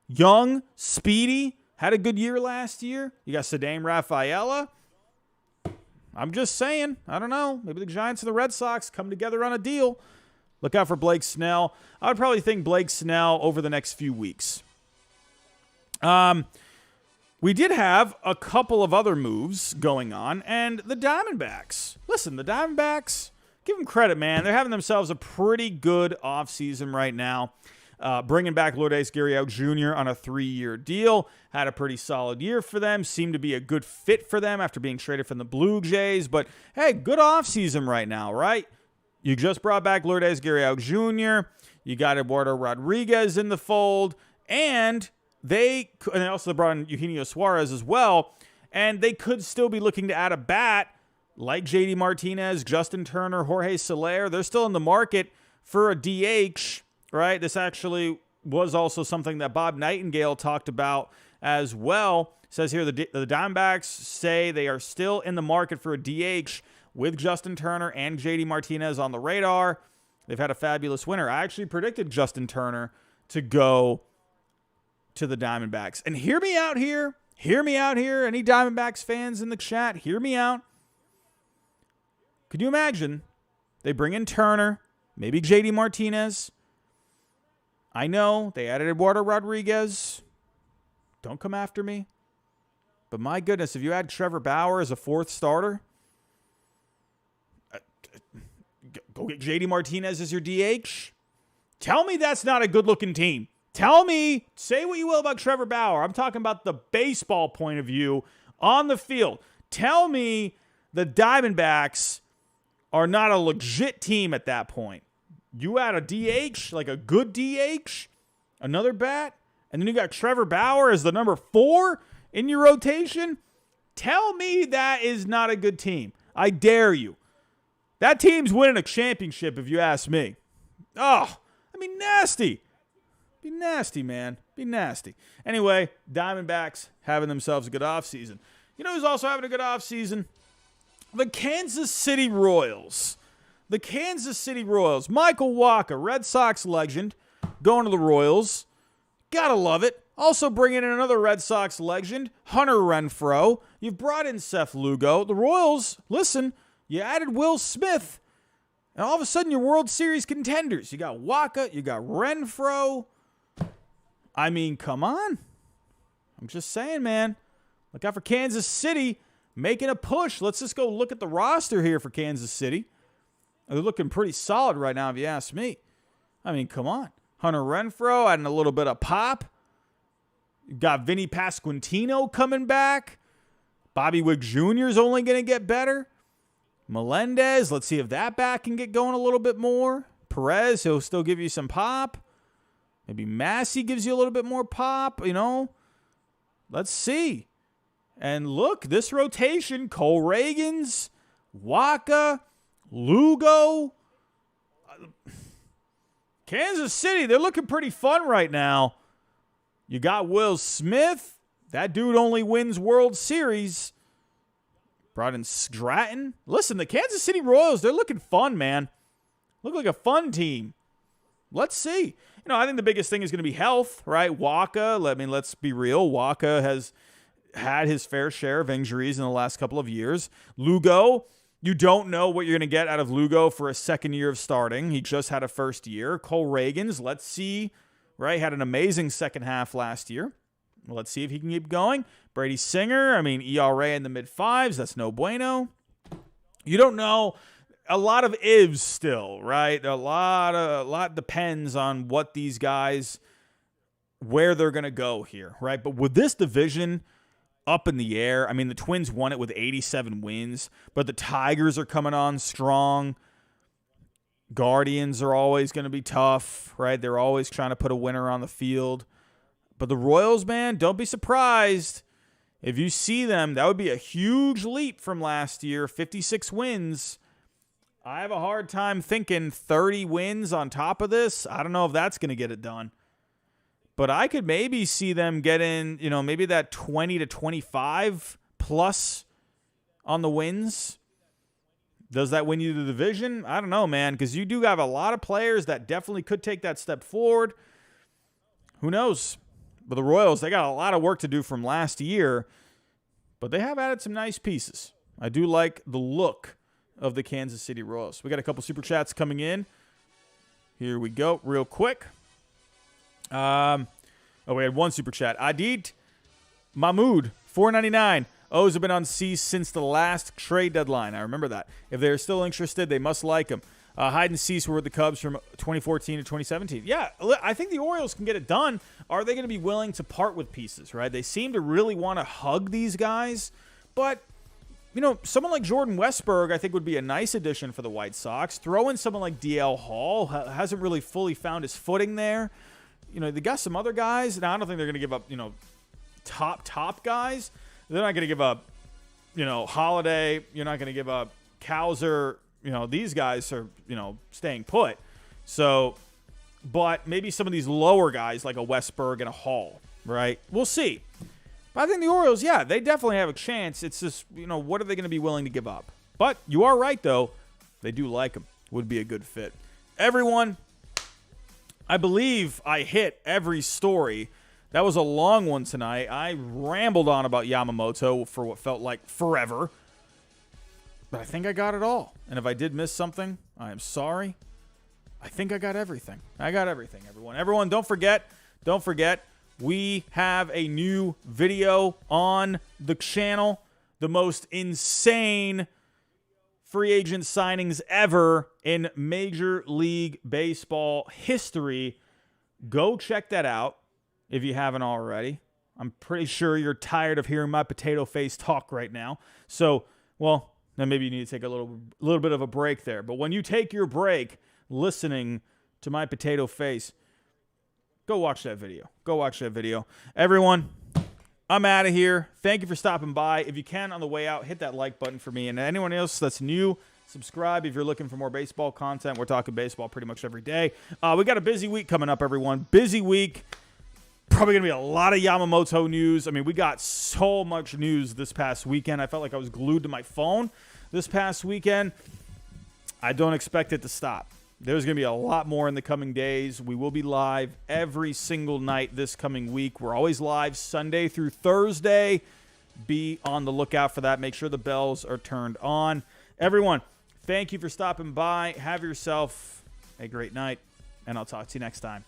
young, speedy, had a good year last year. You got Cedame Rafaela. I'm just saying, I don't know. Maybe the Giants and the Red Sox come together on a deal. Look out for Blake Snell. I would probably think Blake Snell over the next few weeks. We did have a couple of other moves going on, and the Diamondbacks. Listen, the Diamondbacks, give them credit, man. They're having themselves a pretty good offseason right now. Bringing back Lourdes Gurriel Jr. on a 3-year deal. Had a pretty solid year for them. Seemed to be a good fit for them after being traded from the Blue Jays. But, hey, good offseason right now, right? You just brought back Lourdes Gurriel Jr. You got Eduardo Rodriguez in the fold. And they also brought in Eugenio Suarez as well. And they could still be looking to add a bat like J.D. Martinez, Justin Turner, Jorge Soler. They're still in the market for a DH, right? This actually was also something that Bob Nightingale talked about as well. It says here the Diamondbacks say they are still in the market for a DH with Justin Turner and J.D. Martinez on the radar. They've had a fabulous winter. I actually predicted Justin Turner to go to the Diamondbacks. And hear me out here. Hear me out here. Any Diamondbacks fans in the chat, hear me out. Could you imagine they bring in Turner, maybe J.D. Martinez? I know they added Eduardo Rodriguez. Don't come after me. But my goodness, if you add Trevor Bauer as a 4th starter, go get J.D. Martinez as your DH. Tell me that's not a good-looking team. Tell me, say what you will about Trevor Bauer. I'm talking about the baseball point of view on the field. Tell me the Diamondbacks are not a legit team at that point. You add a DH, like a good DH, another bat, and then you got Trevor Bauer as the number 4 in your rotation. Tell me that is not a good team. I dare you. That team's winning a championship if you ask me. Oh, I mean, nasty. Be nasty, man. Be nasty. Anyway, Diamondbacks having themselves a good offseason. You know who's also having a good offseason? The Kansas City Royals. The Kansas City Royals. Michael Wacha, Red Sox legend, going to the Royals. Gotta love it. Also bringing in another Red Sox legend, Hunter Renfroe. You've brought in Seth Lugo. The Royals, listen, you added Will Smith. And all of a sudden, you're World Series contenders. You got Wacha. You got Renfroe. I mean, come on. I'm just saying, man. Look out for Kansas City making a push. Let's just go look at the roster here for Kansas City. They're looking pretty solid right now, if you ask me. I mean, come on. Hunter Renfroe adding a little bit of pop. You've got Vinny Pasquantino coming back. Bobby Wick Jr. is only going to get better. Melendez, let's see if that back can get going a little bit more. Perez, he'll still give you some pop. Maybe Massey gives you a little bit more pop, you know. Let's see. And look, this rotation, Cole Reagans, Wacha, Lugo. Kansas City, they're looking pretty fun right now. You got Will Smith. That dude only wins World Series. Brought in Stratton. Listen, the Kansas City Royals, they're looking fun, man. Look like a fun team. Let's see. You know, I think the biggest thing is going to be health, right? Wacha, I mean, let's be real. Wacha has had his fair share of injuries in the last couple of years. Lugo, you don't know what you're going to get out of Lugo for a second year of starting. He just had a first year. Cole Reagans, let's see, right? Had an amazing second half last year. Let's see if he can keep going. Brady Singer, I mean, ERA in the mid-5s. That's no bueno. You don't know. A lot of ifs still, right? A lot depends on what these guys, where they're going to go here, right? But with this division up in the air, I mean, the Twins won it with 87 wins, but the Tigers are coming on strong. Guardians are always going to be tough, right? They're always trying to put a winner on the field. But the Royals, man, don't be surprised if you see them. That would be a huge leap from last year, 56 wins. I have a hard time thinking 30 wins on top of this. I don't know if that's going to get it done. But I could maybe see them getting, you know, maybe that 20 to 25 plus on the wins. Does that win you the division? I don't know, man, because you do have a lot of players that definitely could take that step forward. Who knows? But the Royals, they got a lot of work to do from last year, but they have added some nice pieces. I do like the look of the Kansas City Royals. We got a couple super chats coming in. Here we go, real quick. We had one super chat. Adit Mahmood, $4.99. O's have been on cease since the last trade deadline. I remember that. If they're still interested, they must like him. Hyde and Cease were with the Cubs from 2014 to 2017. Yeah, I think the Orioles can get it done. Are they going to be willing to part with pieces, right? They seem to really want to hug these guys. But, someone like Jordan Westburg, I think, would be a nice addition for the White Sox. Throw in someone like DL Hall. Hasn't really fully found his footing there. They got some other guys. Now, I don't think they're going to give up, top guys. They're not going to give up, Holiday. You're not going to give up Kowser. These guys are, staying put. So, but maybe some of these lower guys like a Westburg and a Hall, right? We'll see. But I think the Orioles, yeah, they definitely have a chance. It's just, what are they going to be willing to give up? But you are right, though. They do like him. Would be a good fit. Everyone, I believe I hit every story. That was a long one tonight. I rambled on about Yamamoto for what felt like forever. But I think I got it all. And if I did miss something, I am sorry. I think I got everything. I got everything, everyone. Everyone, don't forget, we have a new video on the channel. The most insane free agent signings ever in Major League Baseball history. Go check that out if you haven't already. I'm pretty sure you're tired of hearing my potato face talk right now. So, well, then maybe you need to take a little bit of a break there. But when you take your break listening to my potato face, go watch that video. Go watch that video. Everyone, I'm out of here. Thank you for stopping by. If you can, on the way out, hit that like button for me. And anyone else that's new, subscribe if you're looking for more baseball content. We're talking baseball pretty much every day. We got a busy week coming up, everyone. Busy week. Probably going to be a lot of Yamamoto news. I mean, we got so much news this past weekend. I felt like I was glued to my phone this past weekend. I don't expect it to stop. There's going to be a lot more in the coming days. We will be live every single night this coming week. We're always live Sunday through Thursday. Be on the lookout for that. Make sure the bells are turned on. Everyone, thank you for stopping by. Have yourself a great night, and I'll talk to you next time.